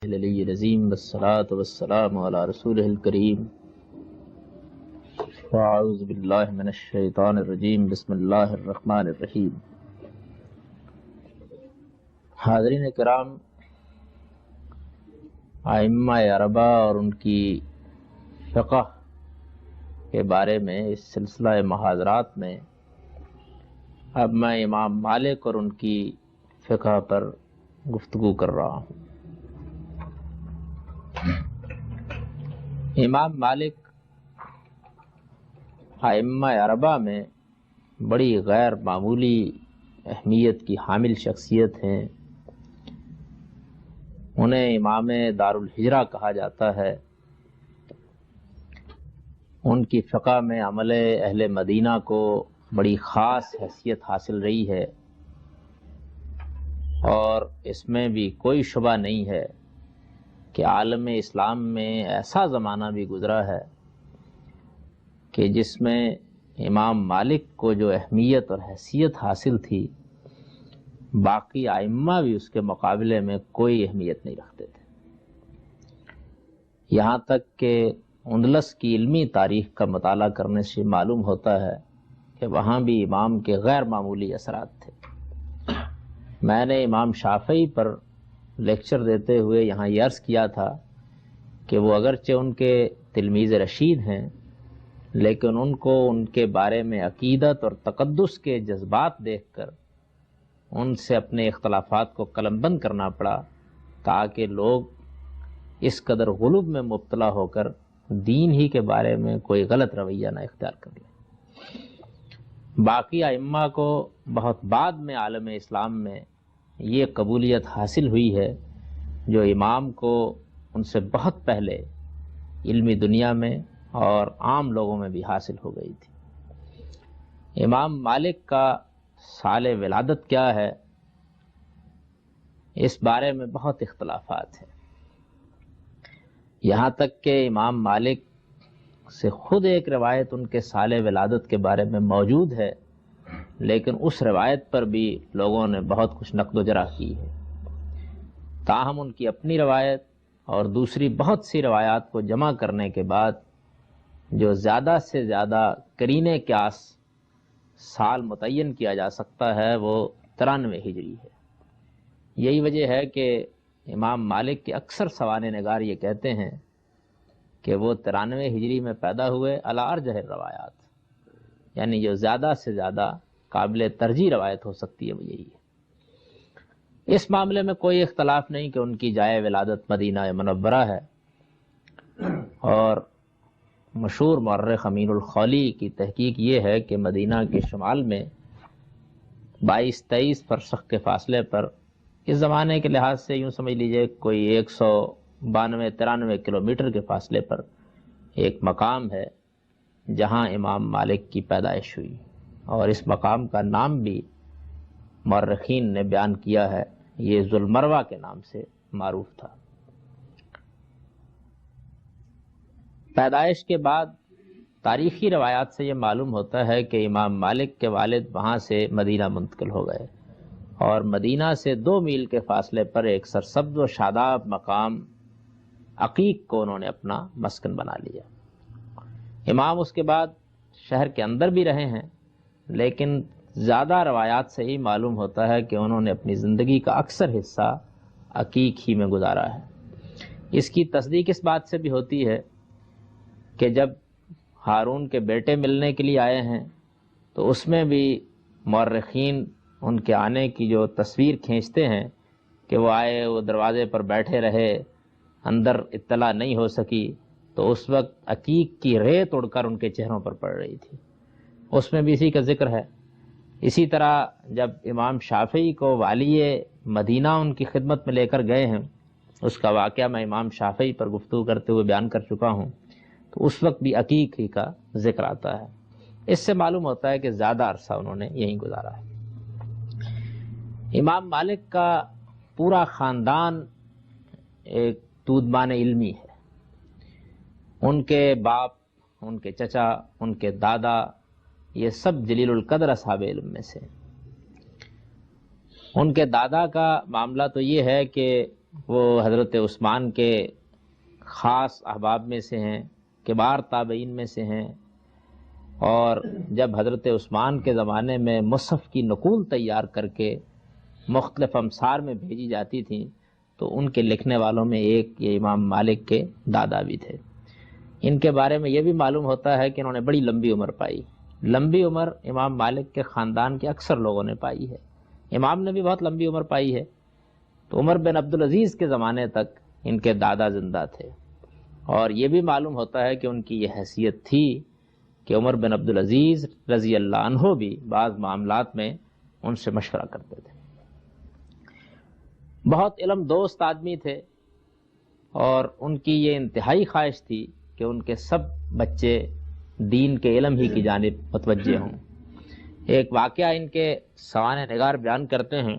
العلی العظیم والصلاة والسلام علی رسولہ الکریم اعوذ باللہ من الشیطان الرجیم بسم اللہ الرحمن الرحیم۔ حاضرین کرام، ائمہ اربعہ اور ان کی فقہ کے بارے میں اس سلسلہ محاضرات میں اب میں امام مالک اور ان کی فقہ پر گفتگو کر رہا ہوں۔ امام مالک ائمہ اربعہ میں بڑی غیر معمولی اہمیت کی حامل شخصیت ہیں۔ انہیں امام دار الہجرہ کہا جاتا ہے۔ ان کی فقہ میں عمل اہل مدینہ کو بڑی خاص حیثیت حاصل رہی ہے، اور اس میں بھی کوئی شبہ نہیں ہے کہ عالم اسلام میں ایسا زمانہ بھی گزرا ہے کہ جس میں امام مالک کو جو اہمیت اور حیثیت حاصل تھی، باقی ائمہ بھی اس کے مقابلے میں کوئی اہمیت نہیں رکھتے تھے۔ یہاں تک کہ اندلس کی علمی تاریخ کا مطالعہ کرنے سے معلوم ہوتا ہے کہ وہاں بھی امام کے غیر معمولی اثرات تھے۔ میں نے امام شافعی پر لیکچر دیتے ہوئے یہاں یہ عرض کیا تھا کہ وہ اگرچہ ان کے تلمیذ رشید ہیں، لیکن ان کو ان کے بارے میں عقیدت اور تقدس کے جذبات دیکھ کر ان سے اپنے اختلافات کو قلم بند کرنا پڑا، تاکہ لوگ اس قدر غلوب میں مبتلا ہو کر دین ہی کے بارے میں کوئی غلط رویہ نہ اختیار کر لیں۔ باقی ائمہ کو بہت بعد میں عالم اسلام میں یہ قبولیت حاصل ہوئی ہے جو امام کو ان سے بہت پہلے علمی دنیا میں اور عام لوگوں میں بھی حاصل ہو گئی تھی۔ امام مالک کا سال ولادت کیا ہے، اس بارے میں بہت اختلافات ہیں۔ یہاں تک کہ امام مالک سے خود ایک روایت ان کے سال ولادت کے بارے میں موجود ہے، لیکن اس روایت پر بھی لوگوں نے بہت کچھ نقد و جرح کی ہے۔ تاہم ان کی اپنی روایت اور دوسری بہت سی روایات کو جمع کرنے کے بعد جو زیادہ سے زیادہ قرینے قیاس سال متعین کیا جا سکتا ہے وہ 93 ہجری ہے۔ یہی وجہ ہے کہ امام مالک کے اکثر سوانح نگار یہ کہتے ہیں کہ وہ 93 ہجری میں پیدا ہوئے علی ارجح روایات، یعنی جو زیادہ سے زیادہ قابل ترجیح روایت ہو سکتی ہے وہ یہی ہے۔ اس معاملے میں کوئی اختلاف نہیں کہ ان کی جائے ولادت مدینہ منورہ ہے، اور مشہور مورخ امین الخولی کی تحقیق یہ ہے کہ مدینہ کے شمال میں 22-23 فرسخ کے فاصلے پر، اس زمانے کے لحاظ سے یوں سمجھ لیجئے کوئی 192-93 کلومیٹر کے فاصلے پر ایک مقام ہے جہاں امام مالک کی پیدائش ہوئی، اور اس مقام کا نام بھی مورخین نے بیان کیا ہے، یہ ذوالمروہ کے نام سے معروف تھا۔ پیدائش کے بعد تاریخی روایات سے یہ معلوم ہوتا ہے کہ امام مالک کے والد وہاں سے مدینہ منتقل ہو گئے، اور مدینہ سے 2 میل کے فاصلے پر ایک سرسبز و شاداب مقام عقیق کو انہوں نے اپنا مسکن بنا لیا۔ امام اس کے بعد شہر کے اندر بھی رہے ہیں، لیکن زیادہ روایات سے ہی معلوم ہوتا ہے کہ انہوں نے اپنی زندگی کا اکثر حصہ عقیق ہی میں گزارا ہے۔ اس کی تصدیق اس بات سے بھی ہوتی ہے کہ جب ہارون کے بیٹے ملنے کے لیے آئے ہیں تو اس میں بھی مورخین ان کے آنے کی جو تصویر کھینچتے ہیں کہ وہ آئے، وہ دروازے پر بیٹھے رہے، اندر اطلاع نہیں ہو سکی، تو اس وقت عقیق کی ریت اڑ کر ان کے چہروں پر پڑ رہی تھی، اس میں بھی اسی کا ذکر ہے۔ اسی طرح جب امام شافعی کو والی مدینہ ان کی خدمت میں لے کر گئے ہیں، اس کا واقعہ میں امام شافعی پر گفتگو کرتے ہوئے بیان کر چکا ہوں، تو اس وقت بھی عقیق ہی کا ذکر آتا ہے۔ اس سے معلوم ہوتا ہے کہ زیادہ عرصہ انہوں نے یہیں گزارا ہے۔ امام مالک کا پورا خاندان ایک دودمان علمی ہے۔ ان کے باپ، ان کے چچا، ان کے دادا، یہ سب جلیل القدر اصحاب علم میں سے۔ ان کے دادا کا معاملہ تو یہ ہے کہ وہ حضرت عثمان کے خاص احباب میں سے ہیں، کبار تابعین میں سے ہیں، اور جب حضرت عثمان کے زمانے میں مصحف کی نقول تیار کر کے مختلف امصار میں بھیجی جاتی تھیں تو ان کے لکھنے والوں میں ایک یہ امام مالک کے دادا بھی تھے۔ ان کے بارے میں یہ بھی معلوم ہوتا ہے کہ انہوں نے بڑی لمبی عمر پائی۔ لمبی عمر امام مالک کے خاندان کے اکثر لوگوں نے پائی ہے، امام نے بھی بہت لمبی عمر پائی ہے۔ تو عمر بن عبدالعزیز کے زمانے تک ان کے دادا زندہ تھے، اور یہ بھی معلوم ہوتا ہے کہ ان کی یہ حیثیت تھی کہ عمر بن عبدالعزیز رضی اللہ عنہ بھی بعض معاملات میں ان سے مشورہ کرتے تھے۔ بہت علم دوست آدمی تھے، اور ان کی یہ انتہائی خواہش تھی کہ ان کے سب بچے دین کے علم ہی کی جانب متوجہ ہوں۔ ایک واقعہ ان کے سوانح نگار بیان کرتے ہیں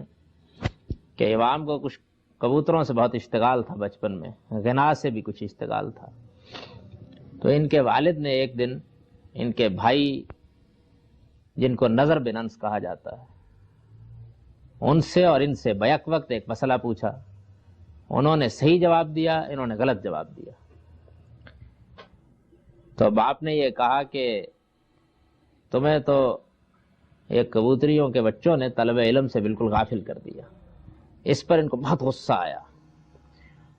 کہ امام کو کچھ کبوتروں سے بہت اشتغال تھا، بچپن میں غنا سے بھی کچھ اشتغال تھا۔ تو ان کے والد نے ایک دن ان کے بھائی، جن کو نظر بن انس کہا جاتا ہے، ان سے اور ان سے بیک وقت ایک مسئلہ پوچھا۔ انہوں نے صحیح جواب دیا، انہوں نے غلط جواب دیا۔ تو باپ نے یہ کہا کہ تمہیں تو ایک کبوتریوں کے بچوں نے طلب علم سے بالکل غافل کر دیا۔ اس پر ان کو بہت غصہ آیا،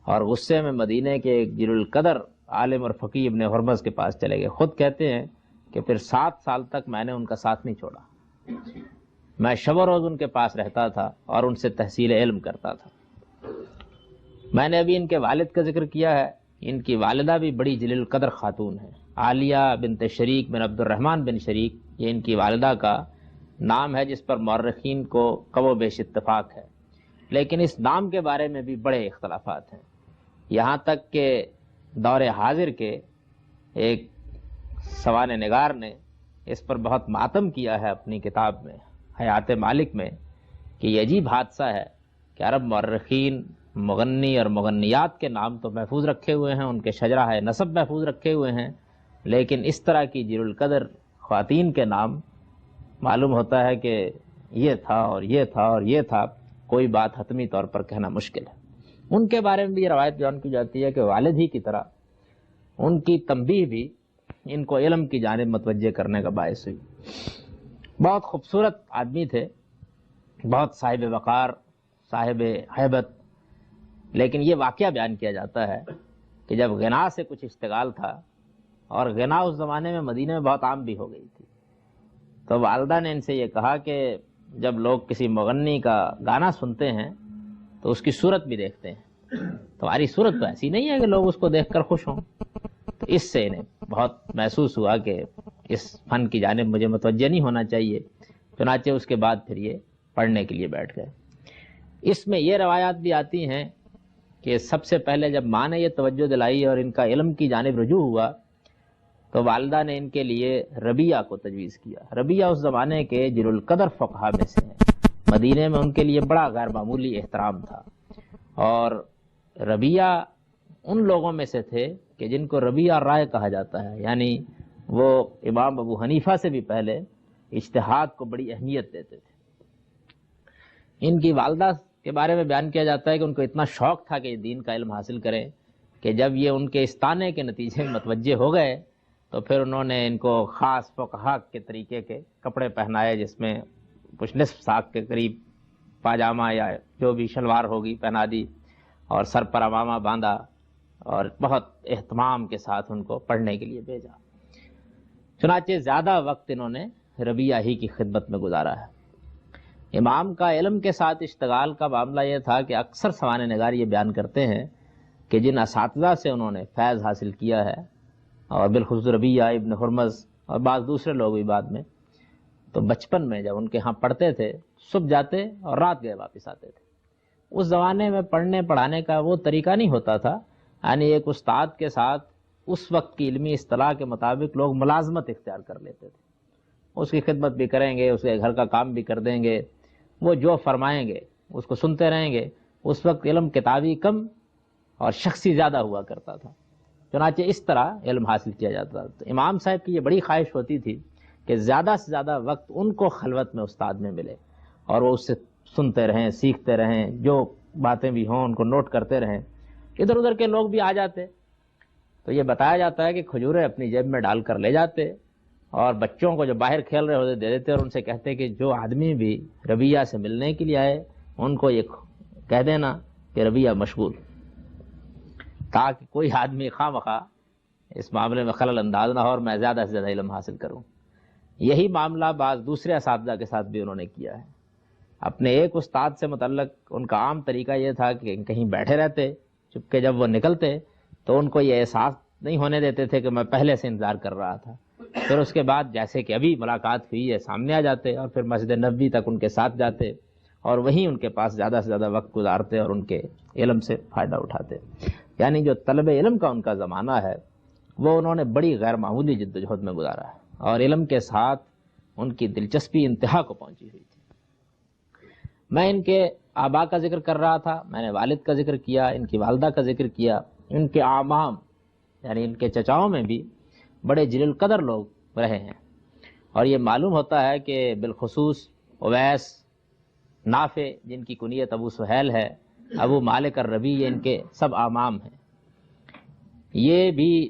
اور غصے میں مدینے کے ایک جلیل القدر عالم اور فقیہ ابن ہرمز کے پاس چلے گئے۔ خود کہتے ہیں کہ پھر 7 سال تک میں نے ان کا ساتھ نہیں چھوڑا، میں شب و روز ان کے پاس رہتا تھا اور ان سے تحصیل علم کرتا تھا۔ میں نے ابھی ان کے والد کا ذکر کیا ہے، ان کی والدہ بھی بڑی جلیل القدر خاتون ہے، عالیہ بنت شریک بن عبد الرحمن بن شریک، یہ ان کی والدہ کا نام ہے جس پر مورخین کو کم و بیش اتفاق ہے، لیکن اس نام کے بارے میں بھی بڑے اختلافات ہیں۔ یہاں تک کہ دور حاضر کے ایک سوانح نگار نے اس پر بہت ماتم کیا ہے اپنی کتاب میں حیات مالک میں، کہ یہ عجیب حادثہ ہے کہ عرب مورخین مغنی اور مغنیات کے نام تو محفوظ رکھے ہوئے ہیں، ان کے شجرہ نسب محفوظ رکھے ہوئے ہیں، لیکن اس طرح کی جلیل القدر خواتین کے نام معلوم ہوتا ہے کہ یہ تھا اور یہ تھا اور یہ تھا، کوئی بات حتمی طور پر کہنا مشکل ہے۔ ان کے بارے میں بھی یہ روایت بیان کی جاتی ہے کہ والد ہی کی طرح ان کی تنبیہ بھی ان کو علم کی جانب متوجہ کرنے کا باعث ہوئی۔ بہت خوبصورت آدمی تھے، بہت صاحب وقار، صاحب ہیبت، لیکن یہ واقعہ بیان کیا جاتا ہے کہ جب غنا سے کچھ اشتغال تھا، اور غنا اس زمانے میں مدینہ میں بہت عام بھی ہو گئی تھی، تو والدہ نے ان سے یہ کہا کہ جب لوگ کسی مغنی کا گانا سنتے ہیں تو اس کی صورت بھی دیکھتے ہیں، تمہاری صورت تو ایسی نہیں ہے کہ لوگ اس کو دیکھ کر خوش ہوں۔ تو اس سے انہیں بہت محسوس ہوا کہ اس فن کی جانب مجھے متوجہ نہیں ہونا چاہیے، چنانچہ اس کے بعد پھر یہ پڑھنے کے لیے بیٹھ گئے۔ اس میں یہ روایات بھی آتی ہیں کہ سب سے پہلے جب ماں نے یہ توجہ دلائی اور ان کا علم کی جانب رجوع ہوا تو والدہ نے ان کے لیے ربیہ کو تجویز کیا۔ ربیہ اس زمانے کے جلیل القدر فقہا میں سے ہیں، مدینے میں ان کے لیے بڑا غیر معمولی احترام تھا، اور ربیہ ان لوگوں میں سے تھے کہ جن کو ربیہ رائے کہا جاتا ہے، یعنی وہ امام ابو حنیفہ سے بھی پہلے اجتہاد کو بڑی اہمیت دیتے تھے۔ ان کی والدہ کے بارے میں بیان کیا جاتا ہے کہ ان کو اتنا شوق تھا کہ یہ دین کا علم حاصل کریں کہ جب یہ ان کے استانے کے نتیجے میں متوجہ ہو گئے تو پھر انہوں نے ان کو خاص فقہا کے طریقے کے کپڑے پہنائے، جس میں کچھ نصف ساق کے قریب پاجامہ یا جو بھی شلوار ہوگی پہنا دی، اور سر پر عمامہ باندھا، اور بہت اہتمام کے ساتھ ان کو پڑھنے کے لیے بھیجا۔ چنانچہ زیادہ وقت انہوں نے ربیہ ہی کی خدمت میں گزارا ہے۔ امام کا علم کے ساتھ اشتغال کا معاملہ یہ تھا کہ اکثر سوانح نگار یہ بیان کرتے ہیں کہ جن اساتذہ سے انہوں نے فیض حاصل کیا ہے، اور بالخصوص ربیہ ابن ہرمز اور بعض دوسرے لوگ بھی بعد میں، تو بچپن میں جب ان کے ہاں پڑھتے تھے صبح جاتے اور رات گئے واپس آتے تھے۔ اس زمانے میں پڑھنے پڑھانے کا وہ طریقہ نہیں ہوتا تھا، یعنی ایک استاد کے ساتھ اس وقت کی علمی اصطلاح کے مطابق لوگ ملازمت اختیار کر لیتے تھے، اس کی خدمت بھی کریں گے، اس کے گھر کا کام بھی کر دیں گے، وہ جو فرمائیں گے اس کو سنتے رہیں گے۔ اس وقت علم کتابی کم اور شخصی زیادہ ہوا کرتا تھا، چنانچہ اس طرح علم حاصل کیا جاتا تھا۔ تو امام صاحب کی یہ بڑی خواہش ہوتی تھی کہ زیادہ سے زیادہ وقت ان کو خلوت میں استاد میں ملے، اور وہ اس سے سنتے رہیں، سیکھتے رہیں، جو باتیں بھی ہوں ان کو نوٹ کرتے رہیں. ادھر ادھر کے لوگ بھی آ جاتے تو یہ بتایا جاتا ہے کہ کھجوریں اپنی جیب میں ڈال کر لے جاتے اور بچوں کو جو باہر کھیل رہے ہوتے دے دیتے اور ان سے کہتے کہ جو آدمی بھی ربیہ سے ملنے کے لیے آئے ان کو یہ کہہ دینا کہ ربیہ مشغول، تاکہ کوئی آدمی خواہ مخواہ اس معاملے میں خلل انداز نہ ہو اور میں زیادہ سے زیادہ علم حاصل کروں. یہی معاملہ بعض دوسرے اساتذہ کے ساتھ بھی انہوں نے کیا ہے. اپنے ایک استاد سے متعلق ان کا عام طریقہ یہ تھا کہ کہیں بیٹھے رہتے، چپکے جب وہ نکلتے تو ان کو یہ احساس نہیں ہونے دیتے تھے کہ میں پہلے سے انتظار کر رہا تھا. پھر اس کے بعد جیسے کہ ابھی ملاقات ہوئی ہے سامنے آ جاتے اور پھر مسجد نبوی تک ان کے ساتھ جاتے اور وہیں ان کے پاس زیادہ سے زیادہ وقت گزارتے اور ان کے علم سے فائدہ اٹھاتے. یعنی جو طلب علم کا ان کا زمانہ ہے وہ انہوں نے بڑی غیر معمولی جدوجہد میں گزارا ہے اور علم کے ساتھ ان کی دلچسپی انتہا کو پہنچی ہوئی تھی. میں ان کے آبا کا ذکر کر رہا تھا، میں نے والد کا ذکر کیا، ان کی والدہ کا ذکر کیا. ان کے اعمام یعنی ان کے چچاؤں میں بھی بڑے جلیل القدر لوگ رہے ہیں اور یہ معلوم ہوتا ہے کہ بالخصوص اویس، نافع جن کی کنیت ابو سہیل ہے، ابو مالک الربی، یہ ان کے سب اعمام ہیں. یہ بھی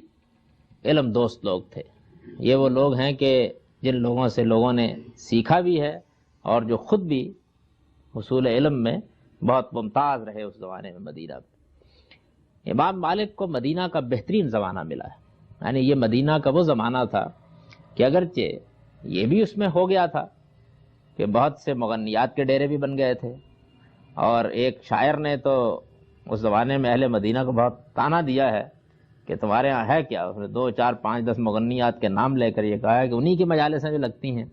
علم دوست لوگ تھے. یہ وہ لوگ ہیں کہ جن لوگوں سے لوگوں نے سیکھا بھی ہے اور جو خود بھی حصول علم میں بہت ممتاز رہے اس زمانے میں مدینہ میں. امام مالک کو مدینہ کا بہترین زمانہ ملا ہے. یعنی یہ مدینہ کا وہ زمانہ تھا کہ اگرچہ یہ بھی اس میں ہو گیا تھا کہ بہت سے مغنیات کے ڈیرے بھی بن گئے تھے اور ایک شاعر نے تو اس زمانے میں اہل مدینہ کو بہت طعنہ دیا ہے کہ تمہارے ہاں ہے کیا. اس نے 2 4 5 10 مغنیات کے نام لے کر یہ کہا ہے کہ انہی کی مجالسیں جو لگتی ہیں.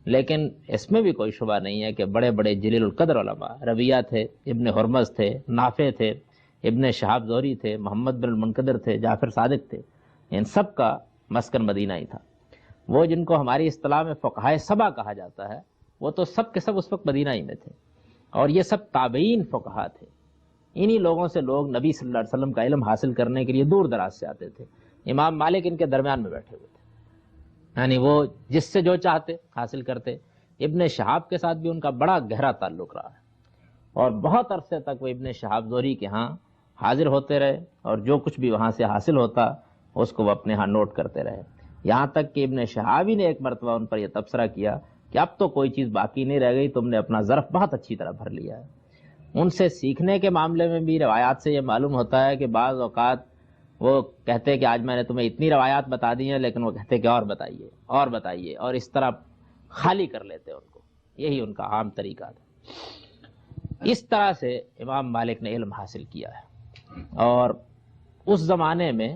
لیکن اس میں بھی کوئی شبہ نہیں ہے کہ بڑے بڑے جلیل القدر علماء، ربیہ تھے، ابن ہرمز تھے، نافع تھے، ابن شہاب زہری تھے، محمد بن المنکدر تھے، جعفر صادق تھے. ان سب کا مسکن مدینہ ہی تھا. وہ جن کو ہماری اصطلاح میں فقہائے سبع کہا جاتا ہے وہ تو سب کے سب اس وقت مدینہ ہی میں تھے اور یہ سب تابعین فقہا تھے. انہی لوگوں سے لوگ نبی صلی اللہ علیہ وسلم کا علم حاصل کرنے کے لیے دور دراز سے آتے تھے. امام مالک ان کے درمیان میں بیٹھے ہوئے تھے، یعنی وہ جس سے جو چاہتے حاصل کرتے. ابن شہاب کے ساتھ بھی ان کا بڑا گہرا تعلق رہا ہے اور بہت عرصے تک وہ ابن شہاب زہری کے ہاں حاضر ہوتے رہے اور جو کچھ بھی وہاں سے حاصل ہوتا اس کو وہ اپنے ہاں نوٹ کرتے رہے. یہاں تک کہ ابن شہابی نے ایک مرتبہ ان پر یہ تبصرہ کیا کہ اب تو کوئی چیز باقی نہیں رہ گئی، تم نے اپنا ظرف بہت اچھی طرح بھر لیا ہے. ان سے سیکھنے کے معاملے میں بھی روایات سے یہ معلوم ہوتا ہے کہ بعض اوقات وہ کہتے کہ آج میں نے تمہیں اتنی روایات بتا دی ہیں، لیکن وہ کہتے کہ اور بتائیے اور بتائیے، اور اس طرح خالی کر لیتے ان کو. یہی ان کا عام طریقہ تھا. اس طرح سے امام مالک نے علم حاصل کیا ہے اور اس زمانے میں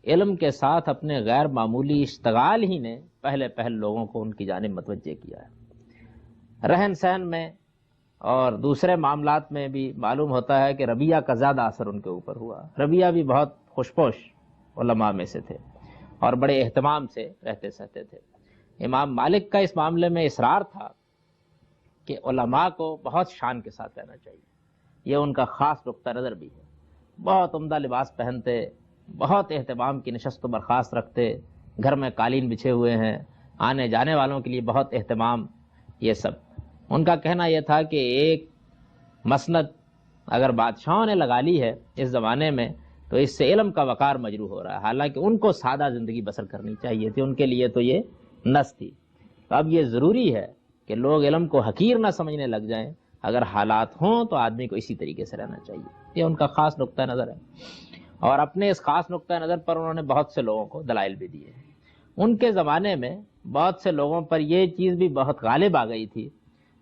علم کے ساتھ اپنے غیر معمولی اشتغال ہی نے پہلے لوگوں کو ان کی جانب متوجہ کیا ہے. رہن سہن میں اور دوسرے معاملات میں بھی معلوم ہوتا ہے کہ ربیہ کا زیادہ اثر ان کے اوپر ہوا. ربیہ بھی بہت خوشپوش علماء میں سے تھے اور بڑے اہتمام سے رہتے سہتے تھے. امام مالک کا اس معاملے میں اصرار تھا کہ علماء کو بہت شان کے ساتھ رہنا چاہیے. یہ ان کا خاص نقطہ نظر بھی ہے. بہت عمدہ لباس پہنتے، بہت اہتمام کی نشست و برخاست رکھتے، گھر میں قالین بچھے ہوئے ہیں، آنے جانے والوں کے لیے بہت اہتمام. یہ سب ان کا کہنا یہ تھا کہ ایک مسند اگر بادشاہوں نے لگا لی ہے اس زمانے میں تو اس سے علم کا وقار مجروح ہو رہا ہے. حالانکہ ان کو سادہ زندگی بسر کرنی چاہیے تھی، ان کے لیے تو یہ نس تھی. تو اب یہ ضروری ہے کہ لوگ علم کو حقیر نہ سمجھنے لگ جائیں. اگر حالات ہوں تو آدمی کو اسی طریقے سے رہنا چاہیے. یہ ان کا خاص نقطہ نظر ہے اور اپنے اس خاص نقطہ نظر پر انہوں نے بہت سے لوگوں کو دلائل بھی دیے. ان کے زمانے میں بہت سے لوگوں پر یہ چیز بھی بہت غالب آ گئی تھی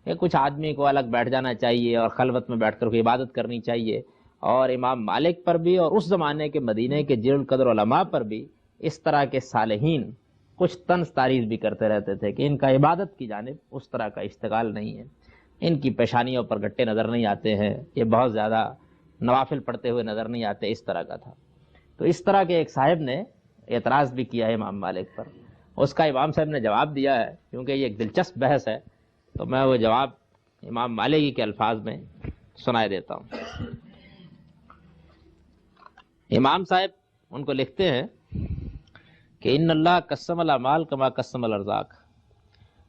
کہ کچھ آدمی کو الگ بیٹھ جانا چاہیے اور خلوت میں بیٹھ کر کوئی عبادت کرنی چاہیے. اور امام مالک پر بھی اور اس زمانے کے مدینے کے جلیل القدر علماء پر بھی اس طرح کے صالحین کچھ طنز تعریض بھی کرتے رہتے تھے کہ ان کا عبادت کی جانب اس طرح کا اشتغال نہیں ہے، ان کی پیشانیوں پر گٹے نظر نہیں آتے ہیں، یہ بہت زیادہ نوافل پڑھتے ہوئے نظر نہیں آتے، اس طرح کا تھا. تو اس طرح کے ایک صاحب نے اعتراض بھی کیا ہے امام مالک پر. اس کا امام صاحب نے جواب دیا ہے. کیونکہ یہ ایک دلچسپ بحث ہے تو میں وہ جواب امام مالک کے الفاظ میں سنائے دیتا ہوں. امام صاحب ان کو لکھتے ہیں کہ ان اللہ قسم الاعمال کما قسم الارزاق.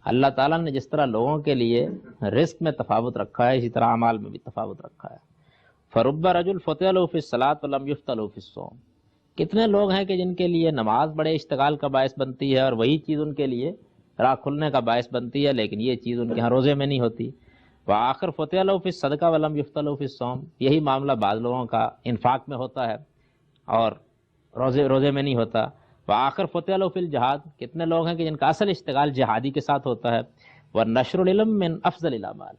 اللہ تعالیٰ نے جس طرح لوگوں کے لیے رزق میں تفاوت رکھا ہے اسی طرح اعمال میں بھی تفاوت رکھا ہے. فرب رجل فتح له فی الصلاۃ ولم یفتح له فی الصوم، کتنے لوگ ہیں کہ جن کے لیے نماز بڑے اشتغال کا باعث بنتی ہے اور وہی چیز ان کے لیے راہ کھلنے کا باعث بنتی ہے، لیکن یہ چیز ان کے ہاں روزے میں نہیں ہوتی۔ وآخر فتح له فی الصدقہ ولم یفتح له فی الصوم، یہی معاملہ بعض لوگوں کا انفاق میں ہوتا ہے اور روزے میں نہیں ہوتا۔ وآخر فتح له فی الجہاد، کتنے لوگ ہیں کہ جن کا اصل اشتغال جہادی کے ساتھ ہوتا ہے۔ ونشر العلم من افضل الاعمال،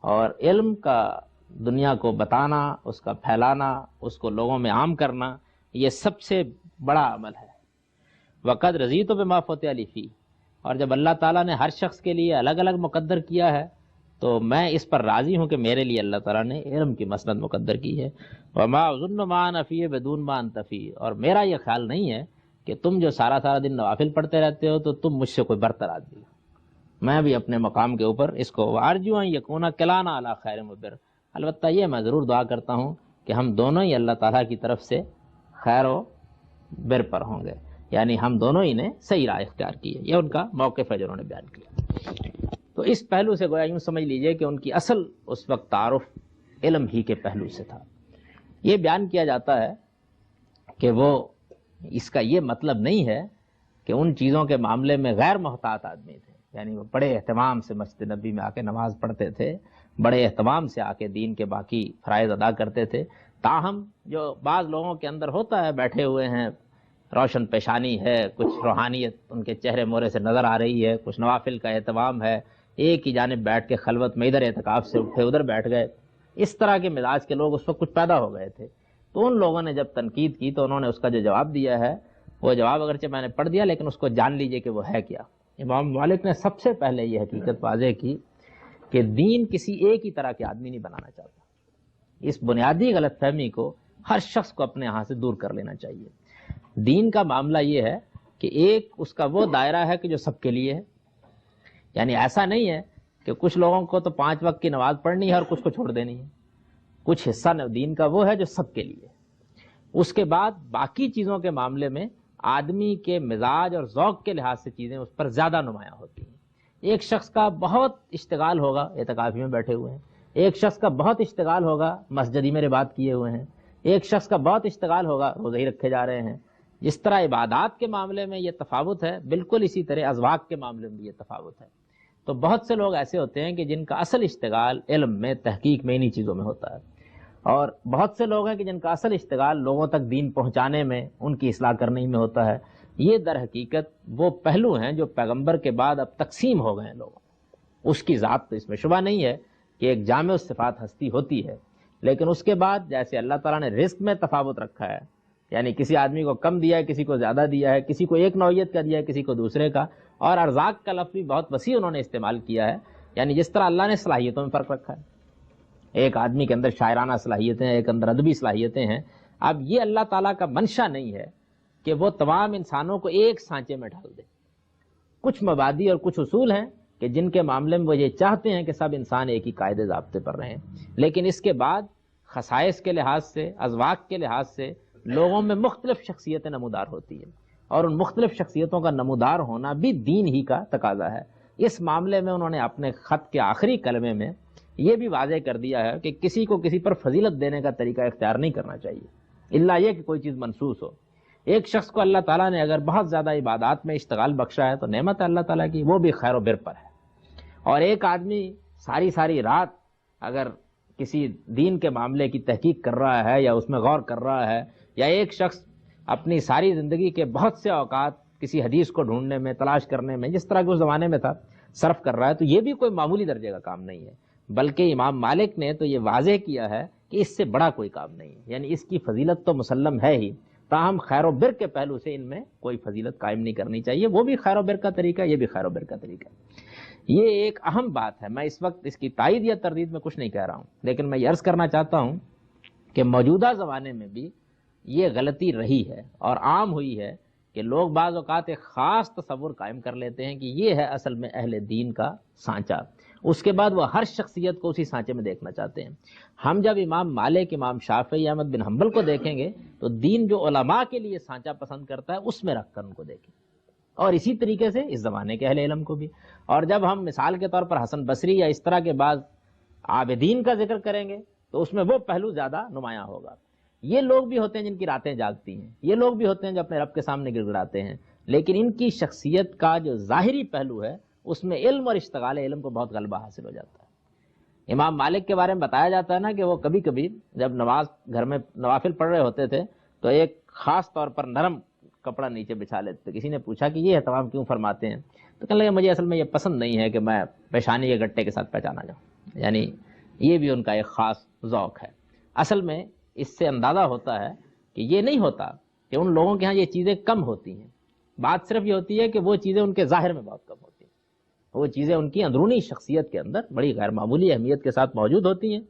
اور علم کا دنیا کو بتانا، اس کا پھیلانا، اس کو لوگوں میں عام کرنا، یہ سب سے بڑا عمل ہے۔ وقد رضیت بما فتح لی فی، اور جب اللہ تعالیٰ نے ہر شخص کے لیے الگ الگ مقدر کیا ہے تو میں اس پر راضی ہوں کہ میرے لیے اللہ تعالیٰ نے علم کی مسند مقدر کی ہے۔ وما اظن ما انا فی بدون ما انت فی، اور میرا یہ خیال نہیں ہے کہ تم جو سارا دن نوافل پڑھتے رہتے ہو تو تم مجھ سے کوئی برتر آدمی ہو، میں بھی اپنے مقام کے اوپر اس کو وارجو ان یکونا کلانا علی خیر مبر، البتہ یہ میں ضرور دعا کرتا ہوں کہ ہم دونوں ہی اللہ تعالیٰ کی طرف سے خیر و بر پر ہوں گے، یعنی ہم دونوں ہی نے صحیح راہ اختیار کی ہے۔ یہ ان کا موقف ہے جو انہوں نے بیان کیا۔ تو اس پہلو سے گویا یوں سمجھ لیجئے کہ ان کی اصل اس وقت تعارف علم ہی کے پہلو سے تھا۔ یہ بیان کیا جاتا ہے کہ وہ اس کا یہ مطلب نہیں ہے کہ ان چیزوں کے معاملے میں غیر محتاط آدمی تھے، یعنی وہ بڑے اہتمام سے مسجد نبی میں آ کے نماز پڑھتے تھے، بڑے اہتمام سے آ کے دین کے باقی فرائض ادا کرتے تھے۔ تاہم جو بعض لوگوں کے اندر ہوتا ہے، بیٹھے ہوئے ہیں، روشن پیشانی ہے، کچھ روحانیت ان کے چہرے مورے سے نظر آ رہی ہے، کچھ نوافل کا اہتمام ہے، ایک ہی جانب بیٹھ کے خلوت میں ادھر اعتکاف سے اٹھے ادھر بیٹھ گئے، اس طرح کے مزاج کے لوگ اس وقت کچھ پیدا ہو گئے تھے۔ تو ان لوگوں نے جب تنقید کی تو انہوں نے اس کا جو جواب دیا ہے، وہ جواب اگرچہ میں نے پڑھ دیا لیکن اس کو جان لیجئے کہ وہ ہے کیا۔ امام مالک نے سب سے پہلے یہ حقیقت واضح کی کہ دین کسی ایک ہی طرح کے آدمی نہیں بنانا چاہتا، اس بنیادی غلط فہمی کو ہر شخص کو اپنے ہاں سے دور کر لینا چاہیے۔ دین کا معاملہ یہ ہے کہ ایک اس کا وہ دائرہ ہے کہ جو سب کے لیے ہے، یعنی ایسا نہیں ہے کہ کچھ لوگوں کو تو 5 وقت کی نماز پڑھنی ہے اور کچھ کو چھوڑ دینی ہے، کچھ حصہ دین کا وہ ہے جو سب کے لیے ہے۔ اس کے بعد باقی چیزوں کے معاملے میں آدمی کے مزاج اور ذوق کے لحاظ سے چیزیں اس پر زیادہ نمایاں ہوتی ہیں۔ ایک شخص کا بہت اشتغال ہوگا اعتکافی میں بیٹھے ہوئے ہیں، ایک شخص کا بہت اشتغال ہوگا مسجدی میں رباط کیے ہوئے ہیں، ایک شخص کا بہت اشتغال ہوگا روزے ہی رکھے جا رہے ہیں۔ جس طرح عبادات کے معاملے میں یہ تفاوت ہے، بالکل اسی طرح ازواج کے معاملے میں بھی یہ تفاوت ہے۔ تو بہت سے لوگ ایسے ہوتے ہیں کہ جن کا اصل اشتغال علم میں، تحقیق میں، انہی چیزوں میں ہوتا ہے، اور بہت سے لوگ ہیں کہ جن کا اصل اشتغال لوگوں تک دین پہنچانے میں، ان کی اصلاح کرنے میں ہوتا ہے۔ یہ در حقیقت وہ پہلو ہیں جو پیغمبر کے بعد اب تقسیم ہو گئے ہیں لوگ۔ اس کی ذات تو اس میں شبہ نہیں ہے کہ ایک جامع الصفات ہستی ہوتی ہے، لیکن اس کے بعد جیسے اللہ تعالیٰ نے رزق میں تفاوت رکھا ہے، یعنی کسی آدمی کو کم دیا ہے، کسی کو زیادہ دیا ہے، کسی کو ایک نوعیت کا دیا ہے، کسی کو دوسرے کا، اور ارزاق کا لفظ بھی بہت وسیع انہوں نے استعمال کیا ہے، یعنی جس طرح اللہ نے صلاحیتوں میں فرق رکھا ہے، ایک آدمی کے اندر شاعرانہ صلاحیتیں ہیں، ایک اندر ادبی صلاحیتیں ہیں۔ اب یہ اللہ تعالیٰ کا منشا نہیں ہے کہ وہ تمام انسانوں کو ایک سانچے میں ڈال دے۔ کچھ مبادی اور کچھ اصول ہیں کہ جن کے معاملے میں وہ یہ چاہتے ہیں کہ سب انسان ایک ہی قاعدے ضابطے پر رہیں، لیکن اس کے بعد خصائص کے لحاظ سے، ازواج کے لحاظ سے لوگوں میں مختلف شخصیتیں نمودار ہوتی ہیں، اور ان مختلف شخصیتوں کا نمودار ہونا بھی دین ہی کا تقاضا ہے۔ اس معاملے میں انہوں نے اپنے خط کے آخری کلمے میں یہ بھی واضح کر دیا ہے کہ کسی کو کسی پر فضیلت دینے کا طریقہ اختیار نہیں کرنا چاہیے، الا یہ کہ کوئی چیز منسوس ہو۔ ایک شخص کو اللہ تعالیٰ نے اگر بہت زیادہ عبادات میں اشتغال بخشا ہے تو نعمت ہے اللہ تعالیٰ کی، وہ بھی خیر و بر پر ہے۔ اور ایک آدمی ساری رات اگر کسی دین کے معاملے کی تحقیق کر رہا ہے یا اس میں غور کر رہا ہے، یا ایک شخص اپنی ساری زندگی کے بہت سے اوقات کسی حدیث کو ڈھونڈنے میں، تلاش کرنے میں، جس طرح کے اس زمانے میں تھا، صرف کر رہا ہے، تو یہ بھی کوئی معمولی درجے کا کام نہیں ہے، بلکہ امام مالک نے تو یہ واضح کیا ہے کہ اس سے بڑا کوئی کام نہیں ہے، یعنی اس کی فضیلت تو مسلم ہے ہی، تاہم خیر و بر کے پہلو سے ان میں کوئی فضیلت قائم نہیں کرنی چاہیے، وہ بھی خیر و بر کا طریقہ، یہ بھی خیر و بر کا طریقہ۔ یہ ایک اہم بات ہے، میں اس وقت اس کی تائید یا تردید میں کچھ نہیں کہہ رہا ہوں، لیکن میں یہ عرض کرنا چاہتا ہوں کہ موجودہ زمانے میں بھی یہ غلطی رہی ہے اور عام ہوئی ہے کہ لوگ بعض اوقات ایک خاص تصور قائم کر لیتے ہیں کہ یہ ہے اصل میں اہل دین کا سانچہ، اس کے بعد وہ ہر شخصیت کو اسی سانچے میں دیکھنا چاہتے ہیں۔ ہم جب امام مالک، امام شافعی، احمد بن حنبل کو دیکھیں گے تو دین جو علماء کے لیے سانچہ پسند کرتا ہے اس میں رکھ کر ان کو دیکھیں، اور اسی طریقے سے اس زمانے کے اہل علم کو بھی۔ اور جب ہم مثال کے طور پر حسن بصری یا اس طرح کے بعض عابدین کا ذکر کریں گے تو اس میں وہ پہلو زیادہ نمایاں ہوگا۔ یہ لوگ بھی ہوتے ہیں جن کی راتیں جاگتی ہیں، یہ لوگ بھی ہوتے ہیں جو اپنے رب کے سامنے گڑ گڑاتے ہیں، لیکن ان کی شخصیت کا جو ظاہری پہلو ہے اس میں علم اور اشتغال علم کو بہت غلبہ حاصل ہو جاتا ہے۔ امام مالک کے بارے میں بتایا جاتا ہے نا کہ وہ کبھی کبھی جب نماز گھر میں نوافل پڑھ رہے ہوتے تھے تو ایک خاص طور پر نرم کپڑا نیچے بچھا لیتے تھے۔ کسی نے پوچھا کہ یہ اہتمام کیوں فرماتے ہیں؟ تو کہنے لگے مجھے اصل میں یہ پسند نہیں ہے کہ میں پیشانی کے گٹے کے ساتھ پہچانا جاؤں، یعنی یہ بھی ان کا ایک خاص ذوق ہے۔ اصل میں اس سے اندازہ ہوتا ہے کہ یہ نہیں ہوتا کہ ان لوگوں کے ہاں یہ چیزیں کم ہوتی ہیں، بات صرف یہ ہوتی ہے کہ وہ چیزیں ان کے ظاہر میں بہت کم ہوتی ہیں، وہ چیزیں ان کی اندرونی شخصیت کے اندر بڑی غیر معمولی اہمیت کے ساتھ موجود ہوتی ہیں،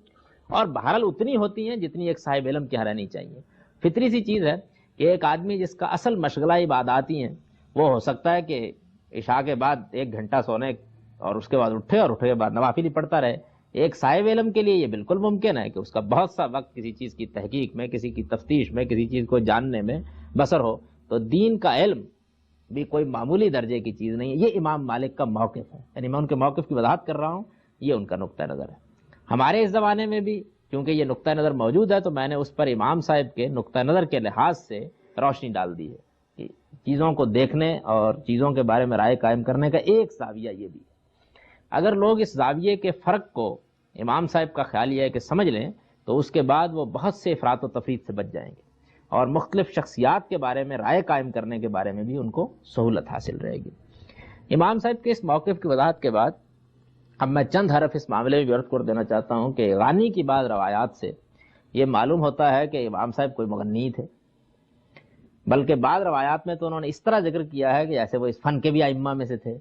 اور بہرحال اتنی ہوتی ہیں جتنی ایک صاحب علم کی رہنی چاہیے۔ فطری سی چیز ہے کہ ایک آدمی جس کا اصل مشغلہ عباداتی ہیں، وہ ہو سکتا ہے کہ عشاء کے بعد 1 گھنٹہ سونے اور اس کے بعد اٹھے اور اٹھے کے بعد نوافل ہی پڑھتا رہے۔ ایک صاحب علم کے لیے یہ بالکل ممکن ہے کہ اس کا بہت سا وقت کسی چیز کی تحقیق میں، کسی کی تفتیش میں، کسی چیز کو جاننے میں بسر ہو۔ تو دین کا علم بھی کوئی معمولی درجے کی چیز نہیں ہے۔ یہ امام مالک کا موقف ہے، یعنی میں ان کے موقف کی وضاحت کر رہا ہوں، یہ ان کا نقطہ نظر ہے۔ ہمارے اس زمانے میں بھی کیونکہ یہ نقطہ نظر موجود ہے تو میں نے اس پر امام صاحب کے نقطہ نظر کے لحاظ سے روشنی ڈال دی ہے کہ چیزوں کو دیکھنے اور چیزوں کے بارے میں رائے قائم کرنے کا ایک زاویہ یہ بھی ہے۔ اگر لوگ اس زاویے کے فرق کو امام صاحب کا خیال یہ ہے کہ سمجھ لیں تو اس کے بعد وہ بہت سے افراط و تفریط سے بچ جائیں گے، اور مختلف شخصیات کے بارے میں رائے قائم کرنے کے بارے میں بھی ان کو سہولت حاصل رہے گی۔ امام صاحب کے اس موقف کی وضاحت کے بعد اب میں چند حرف اس معاملے میں ورد کر دینا چاہتا ہوں کہ غانی کی بعض روایات سے یہ معلوم ہوتا ہے کہ امام صاحب کوئی مغنی تھے، بلکہ بعض روایات میں تو انہوں نے اس طرح ذکر کیا ہے کہ جیسے وہ اس فن کے بھی ائمہ میں سے تھے۔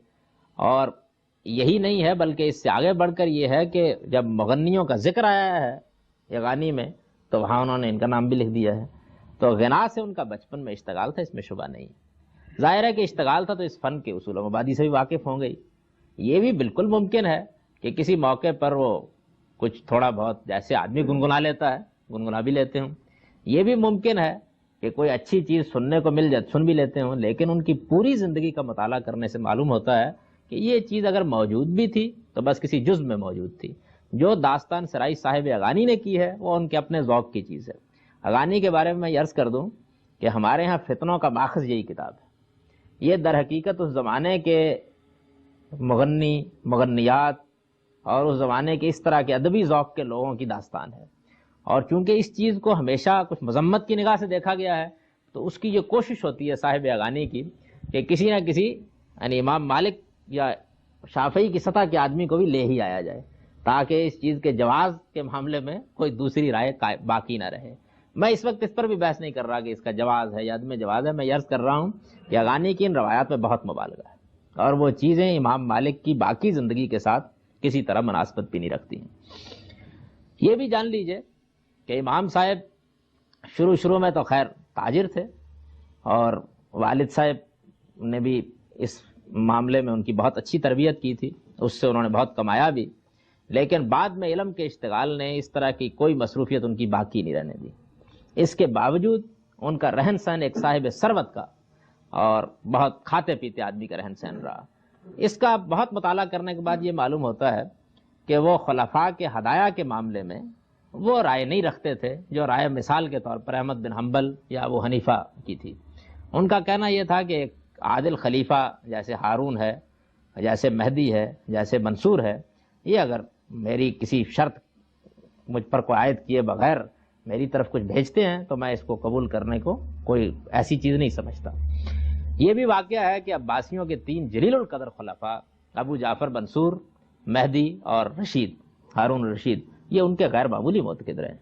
اور یہی نہیں ہے بلکہ اس سے آگے بڑھ کر یہ ہے کہ جب مغنیوں کا ذکر آیا ہے یہ غانی میں تو وہاں انہوں نے ان کا نام بھی لکھ دیا ہے۔ تو غنا سے ان کا بچپن میں اشتغال تھا، اس میں شبہ نہیں ہے۔ ظاہر ہے کہ اشتغال تھا تو اس فن کے اصول و مبادی سے بھی واقف ہوں گے۔ یہ بھی بالکل ممکن ہے کہ کسی موقع پر وہ کچھ تھوڑا بہت جیسے آدمی گنگنا لیتا ہے گنگنا بھی لیتے ہوں۔ یہ بھی ممکن ہے کہ کوئی اچھی چیز سننے کو مل جائے سن بھی لیتے ہوں، لیکن ان کی پوری زندگی کا مطالعہ کرنے سے معلوم ہوتا ہے کہ یہ چیز اگر موجود بھی تھی تو بس کسی جزء میں موجود تھی۔ جو داستان سرائی صاحب اغانی نے کی ہے وہ ان کے اپنے ذوق کی چیز ہے۔ اغانی کے بارے میں میں عرض کر دوں کہ ہمارے ہاں فتنوں کا ماخذ یہی کتاب ہے۔ یہ در حقیقت اس زمانے کے مغنی، مغنیات اور اس زمانے کے اس طرح کے ادبی ذوق کے لوگوں کی داستان ہے، اور چونکہ اس چیز کو ہمیشہ کچھ مذمت کی نگاہ سے دیکھا گیا ہے تو اس کی یہ کوشش ہوتی ہے صاحب اغانی کی کہ کسی نہ کسی یعنی امام مالک یا شافعی کی سطح کے آدمی کو بھی لے ہی آیا جائے تاکہ اس چیز کے جواز کے معاملے میں کوئی دوسری رائے باقی نہ رہے۔ میں اس وقت اس پر بھی بحث نہیں کر رہا کہ اس کا جواز ہے یا عدم جواز ہے، میں عرض کر رہا ہوں کہ اغانی کی ان روایات میں بہت مبالغہ ہے اور وہ چیزیں امام مالک کی باقی زندگی کے ساتھ کسی طرح مناسبت بھی نہیں رکھتی ہیں۔ یہ بھی جان لیجئے کہ امام صاحب شروع میں تو خیر تاجر تھے، اور والد صاحب نے بھی اس معاملے میں ان کی بہت اچھی تربیت کی تھی، اس سے انہوں نے بہت کمایا بھی، لیکن بعد میں علم کے اشتغال نے اس طرح کی کوئی مصروفیت ان کی باقی نہیں رہنے دی۔ اس کے باوجود ان کا رہن سہن ایک صاحب ثروت کا اور بہت کھاتے پیتے آدمی کا رہن سہن رہا۔ اس کا بہت مطالعہ کرنے کے بعد یہ معلوم ہوتا ہے کہ وہ خلفاء کے ہدایہ کے معاملے میں وہ رائے نہیں رکھتے تھے جو رائے مثال کے طور پر احمد بن حنبل یا ابو حنیفہ کی تھی۔ ان کا کہنا یہ تھا کہ ایک عادل خلیفہ جیسے ہارون ہے، جیسے مہدی ہے، جیسے منصور ہے، یہ اگر میری کسی شرط مجھ پر کوئی عائد کیے بغیر میری طرف کچھ بھیجتے ہیں تو میں اس کو قبول کرنے کو کوئی ایسی چیز نہیں سمجھتا۔ یہ بھی واقعہ ہے کہ عباسیوں کے 3 جلیل القدر خلفاء ابو جعفر منصور، مہدی اور رشید، ہارون الرشید، یہ ان کے غیر معمولی معتقد رہے۔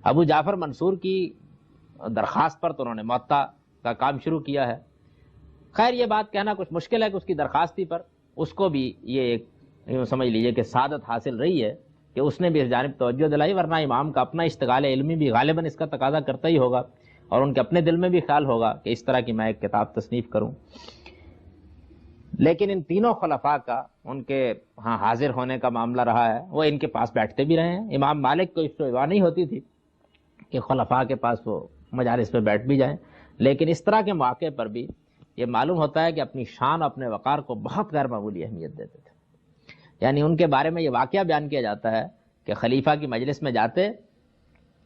ابو جعفر منصور کی درخواست پر تو انہوں نے موطا کا کام شروع کیا ہے۔ خیر یہ بات کہنا کچھ مشکل ہے کہ اس کی درخواستی پر اس کو بھی یہ ایک یوں سمجھ لیجئے کہ سعادت حاصل رہی ہے کہ اس نے بھی اس جانب توجہ دلائی، ورنہ امام کا اپنا اشتغال علمی بھی غالباً اس کا تقاضا کرتا ہی ہوگا، اور ان کے اپنے دل میں بھی خیال ہوگا کہ اس طرح کی میں ایک کتاب تصنیف کروں۔ لیکن ان تینوں خلفاء کا ان کے ہاں حاضر ہونے کا معاملہ رہا ہے، وہ ان کے پاس بیٹھتے بھی رہے ہیں۔ امام مالک کو اس سے نہیں ہوتی تھی کہ خلفاء کے پاس وہ مجالس پہ بیٹھ بھی جائیں، لیکن اس طرح کے مواقع پر بھی یہ معلوم ہوتا ہے کہ اپنی شان اور اپنے وقار کو بہت غیر معمولی اہمیت دیتے تھے۔ یعنی ان کے بارے میں یہ واقعہ بیان کیا جاتا ہے کہ خلیفہ کی مجلس میں جاتے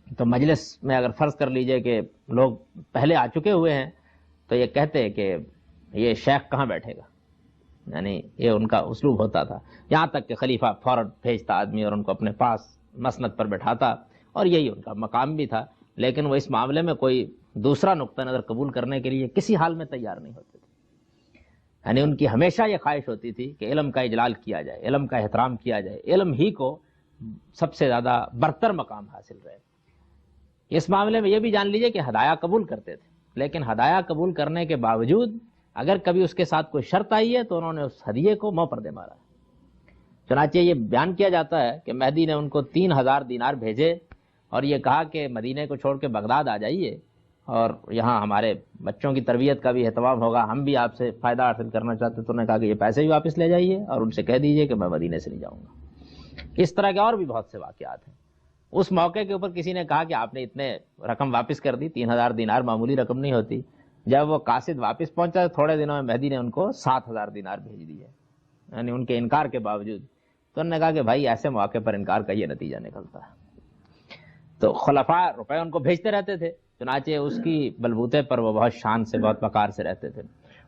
تو مجلس میں اگر فرض کر لیجئے کہ لوگ پہلے آ چکے ہوئے ہیں تو یہ کہتے کہ یہ شیخ کہاں بیٹھے گا، یعنی یہ ان کا اسلوب ہوتا تھا، یہاں تک کہ خلیفہ فوراً بھیجتا آدمی اور ان کو اپنے پاس مسند پر بٹھاتا، اور یہی ان کا مقام بھی تھا، لیکن وہ اس معاملے میں کوئی دوسرا نقطہ نظر قبول کرنے کے لیے کسی حال میں تیار نہیں ہوتے تھے۔ یعنی ان کی ہمیشہ یہ خواہش ہوتی تھی کہ علم کا اجلال کیا جائے، علم کا احترام کیا جائے، علم ہی کو سب سے زیادہ برتر مقام حاصل رہے۔ اس معاملے میں یہ بھی جان لیجئے کہ ہدایہ قبول کرتے تھے، لیکن ہدایہ قبول کرنے کے باوجود اگر کبھی اس کے ساتھ کوئی شرط آئی ہے تو انہوں نے اس ہدیے کو منہ پر دے مارا۔ چنانچہ یہ بیان کیا جاتا ہے کہ مہدی نے ان کو 3000 دینار بھیجے اور یہ کہا کہ مدینے کو چھوڑ کے بغداد آ جائیے اور یہاں ہمارے بچوں کی تربیت کا بھی اہتمام ہوگا، ہم بھی آپ سے فائدہ حاصل کرنا چاہتے، تو انہوں نے کہا کہ یہ پیسے بھی واپس لے جائیے اور ان سے کہہ دیجئے کہ میں مدینے سے نہیں جاؤں گا۔ اس طرح کے اور بھی بہت سے واقعات ہیں۔ اس موقع کے اوپر کسی نے کہا کہ آپ نے اتنے رقم واپس کر دی، 3000 دینار معمولی رقم نہیں ہوتی۔ جب وہ قاصد واپس پہنچا تو تھوڑے دنوں میں مہدی نے ان کو 7000 دینار بھیج دیے، یعنی ان کے انکار کے باوجود۔ تو انہوں نے کہا کہ بھائی ایسے موقع پر انکار کا یہ نتیجہ نکلتا ہے۔ تو خلفاء روپے ان کو بھیجتے رہتے تھے، چنانچہ اس کی بلبوتے پر وہ بہت شان سے، بہت وقار سے رہتے تھے۔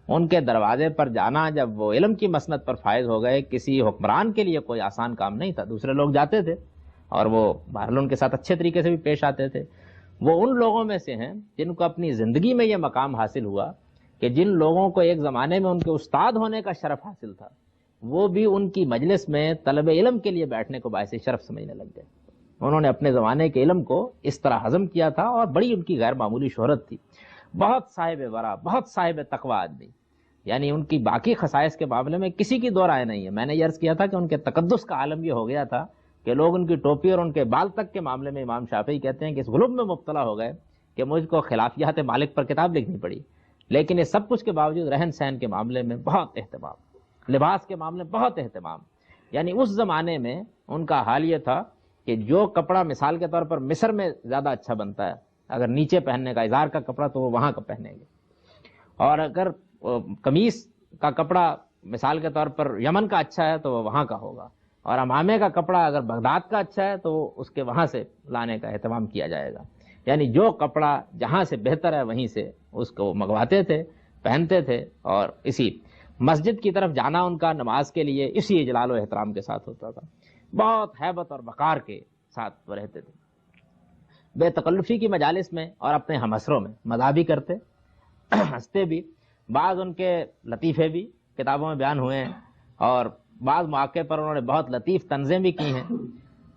ان کے دروازے پر جانا جب وہ علم کی مسند پر فائز ہو گئے، کسی حکمران کے لیے کوئی آسان کام نہیں تھا۔ دوسرے لوگ جاتے تھے اور وہ بہرحال ان کے ساتھ اچھے طریقے سے بھی پیش آتے تھے۔ وہ ان لوگوں میں سے ہیں جن کو اپنی زندگی میں یہ مقام حاصل ہوا کہ جن لوگوں کو ایک زمانے میں ان کے استاد ہونے کا شرف حاصل تھا، وہ بھی ان کی مجلس میں طلب علم کے لیے بیٹھنے کو باعث شرف سمجھنے لگ گئے۔ انہوں نے اپنے زمانے کے علم کو اس طرح ہضم کیا تھا اور بڑی ان کی غیر معمولی شہرت تھی۔ بہت صاحب ورع، بہت صاحب تقوی آدمی، یعنی ان کی باقی خصائص کے معاملے میں کسی کی دو رائے نہیں ہے۔ میں نے یہ عرض کیا تھا کہ ان کے تقدس کا عالم یہ ہو گیا تھا کہ لوگ ان کی ٹوپی اور ان کے بال تک کے معاملے میں امام شافعی کہتے ہیں کہ اس غلب میں مبتلا ہو گئے کہ مجھ کو خلافیات مالک پر کتاب لکھنی پڑی، لیکن یہ سب کچھ کے باوجود رہن سہن کے معاملے میں بہت اہتمام، لباس کے معاملے میں بہت اہتمام۔ یعنی اس زمانے میں ان کا حال یہ تھا کہ جو کپڑا مثال کے طور پر مصر میں زیادہ اچھا بنتا ہے، اگر نیچے پہننے کا اظہار کا کپڑا تو وہ وہاں کا پہنیں گے، اور اگر قمیص کا کپڑا مثال کے طور پر یمن کا اچھا ہے تو وہ وہاں کا ہوگا، اور امامے کا کپڑا اگر بغداد کا اچھا ہے تو اس کے وہاں سے لانے کا اہتمام کیا جائے گا۔ یعنی جو کپڑا جہاں سے بہتر ہے وہیں سے اس کو منگواتے تھے، پہنتے تھے، اور اسی مسجد کی طرف جانا ان کا نماز کے لیے اسی اجلال و احترام کے ساتھ ہوتا تھا۔ بہت ہیبت اور وقار کے ساتھ وہ رہتے تھے۔ بے تکلفی کی مجالس میں اور اپنے ہم عصروں میں مزاح بھی کرتے، ہنستے بھی، بعض ان کے لطیفے بھی کتابوں میں بیان ہوئے ہیں، اور بعض مواقع پر انہوں نے بہت لطیف طنزیں بھی کی ہیں۔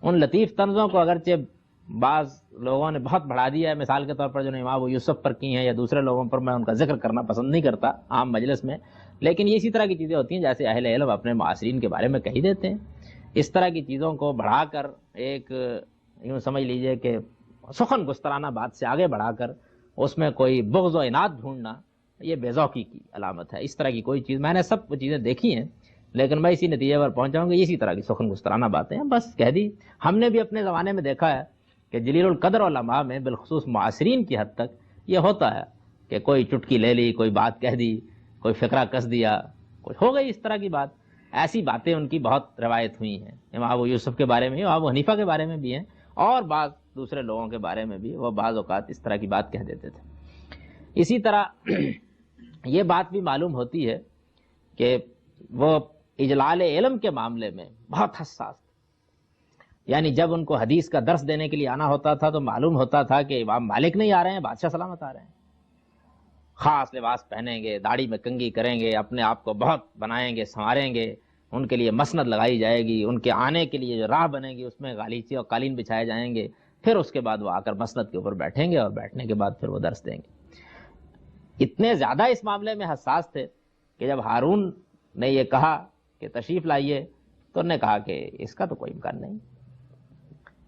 ان لطیف طنزوں کو اگرچہ بعض لوگوں نے بہت بڑھا دیا ہے، مثال کے طور پر جو نے امام ابو یوسف پر کی ہیں یا دوسرے لوگوں پر، میں ان کا ذکر کرنا پسند نہیں کرتا عام مجلس میں، لیکن یہ اسی طرح کی چیزیں ہوتی ہیں جیسے اہل علم اپنے معاصرین کے بارے میں کہی دیتے ہیں۔ اس طرح کی چیزوں کو بڑھا کر ایک یوں سمجھ لیجئے کہ سخن گسترانہ بات سے آگے بڑھا کر اس میں کوئی بغض و عناد ڈھونڈنا، یہ بے ذوقی کی علامت ہے۔ اس طرح کی کوئی چیز، میں نے سب چیزیں دیکھی ہیں لیکن میں اسی نتیجے پر پہنچا ہوں کہ اسی طرح کی سخن گسترانہ باتیں ہیں، بس کہہ دی۔ ہم نے بھی اپنے زمانے میں دیکھا ہے کہ جلیل القدر علماء میں بالخصوص معاصرین کی حد تک یہ ہوتا ہے کہ کوئی چٹکی لے لی، کوئی بات کہہ دی، کوئی فقرہ کس دیا، کوئی ہو گئی اس طرح کی بات۔ ایسی باتیں ان کی بہت روایت ہوئی ہیں، امام ابو یوسف کے بارے میں، امام ابو حنیفہ کے بارے میں بھی ہیں، اور بعض دوسرے لوگوں کے بارے میں بھی وہ بعض اوقات اس طرح کی بات کہہ دیتے تھے۔ اسی طرح یہ بات بھی معلوم ہوتی ہے کہ وہ اجلال علم کے معاملے میں بہت حساس تھے۔ یعنی جب ان کو حدیث کا درس دینے کے لیے آنا ہوتا تھا تو معلوم ہوتا تھا کہ امام مالک نہیں آ رہے ہیں، بادشاہ سلامت آ رہے ہیں۔ خاص لباس پہنیں گے، داڑھی میں کنگھی کریں گے، اپنے آپ کو بہت بنائیں گے، سنواریں گے، ان کے لیے مسند لگائی جائے گی، ان کے آنے کے لیے جو راہ بنے گی اس میں غالیچے اور قالین بچھائے جائیں گے، پھر اس کے بعد وہ آ کر مسند کے اوپر بیٹھیں گے اور بیٹھنے کے بعد پھر وہ درس دیں گے۔ اتنے زیادہ اس معاملے میں حساس تھے کہ جب ہارون نے یہ کہا کہ تشریف لائیے تو انہوں نے کہا کہ اس کا تو کوئی امکان نہیں،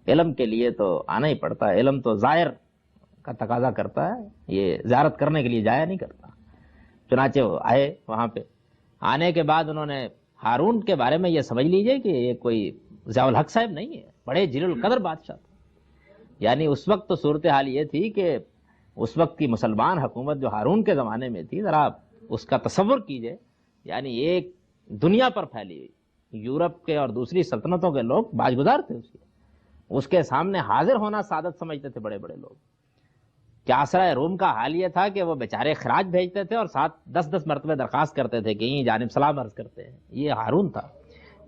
علم کے لیے تو آنا ہی پڑتا ہے، علم تو زائر کا تقاضا کرتا ہے، یہ زیارت کرنے کے لیے جایا نہیں کرتا۔ چنانچہ وہ آئے، وہاں پہ آنے کے بعد انہوں نے ہارون کے بارے میں یہ سمجھ لیجئے کہ یہ کوئی ضیاء الحق صاحب نہیں ہے، بڑے جلیل القدر بادشاہ تھے۔ یعنی اس وقت تو صورتحال یہ تھی کہ اس وقت کی مسلمان حکومت جو ہارون کے زمانے میں تھی، ذرا اس کا تصور کیجئے، یعنی ایک دنیا پر پھیلی ہوئی، یورپ کے اور دوسری سلطنتوں کے لوگ باج گزار تھے اس کے، اس کے سامنے حاضر ہونا سعادت سمجھتے تھے بڑے بڑے لوگ. کیسرا روم کا حال یہ تھا کہ وہ بیچارے خراج بھیجتے تھے اور 10 مرتبہ درخواست کرتے تھے کہ یہ جانب سلام عرض کرتے ہیں. یہ ہارون تھا.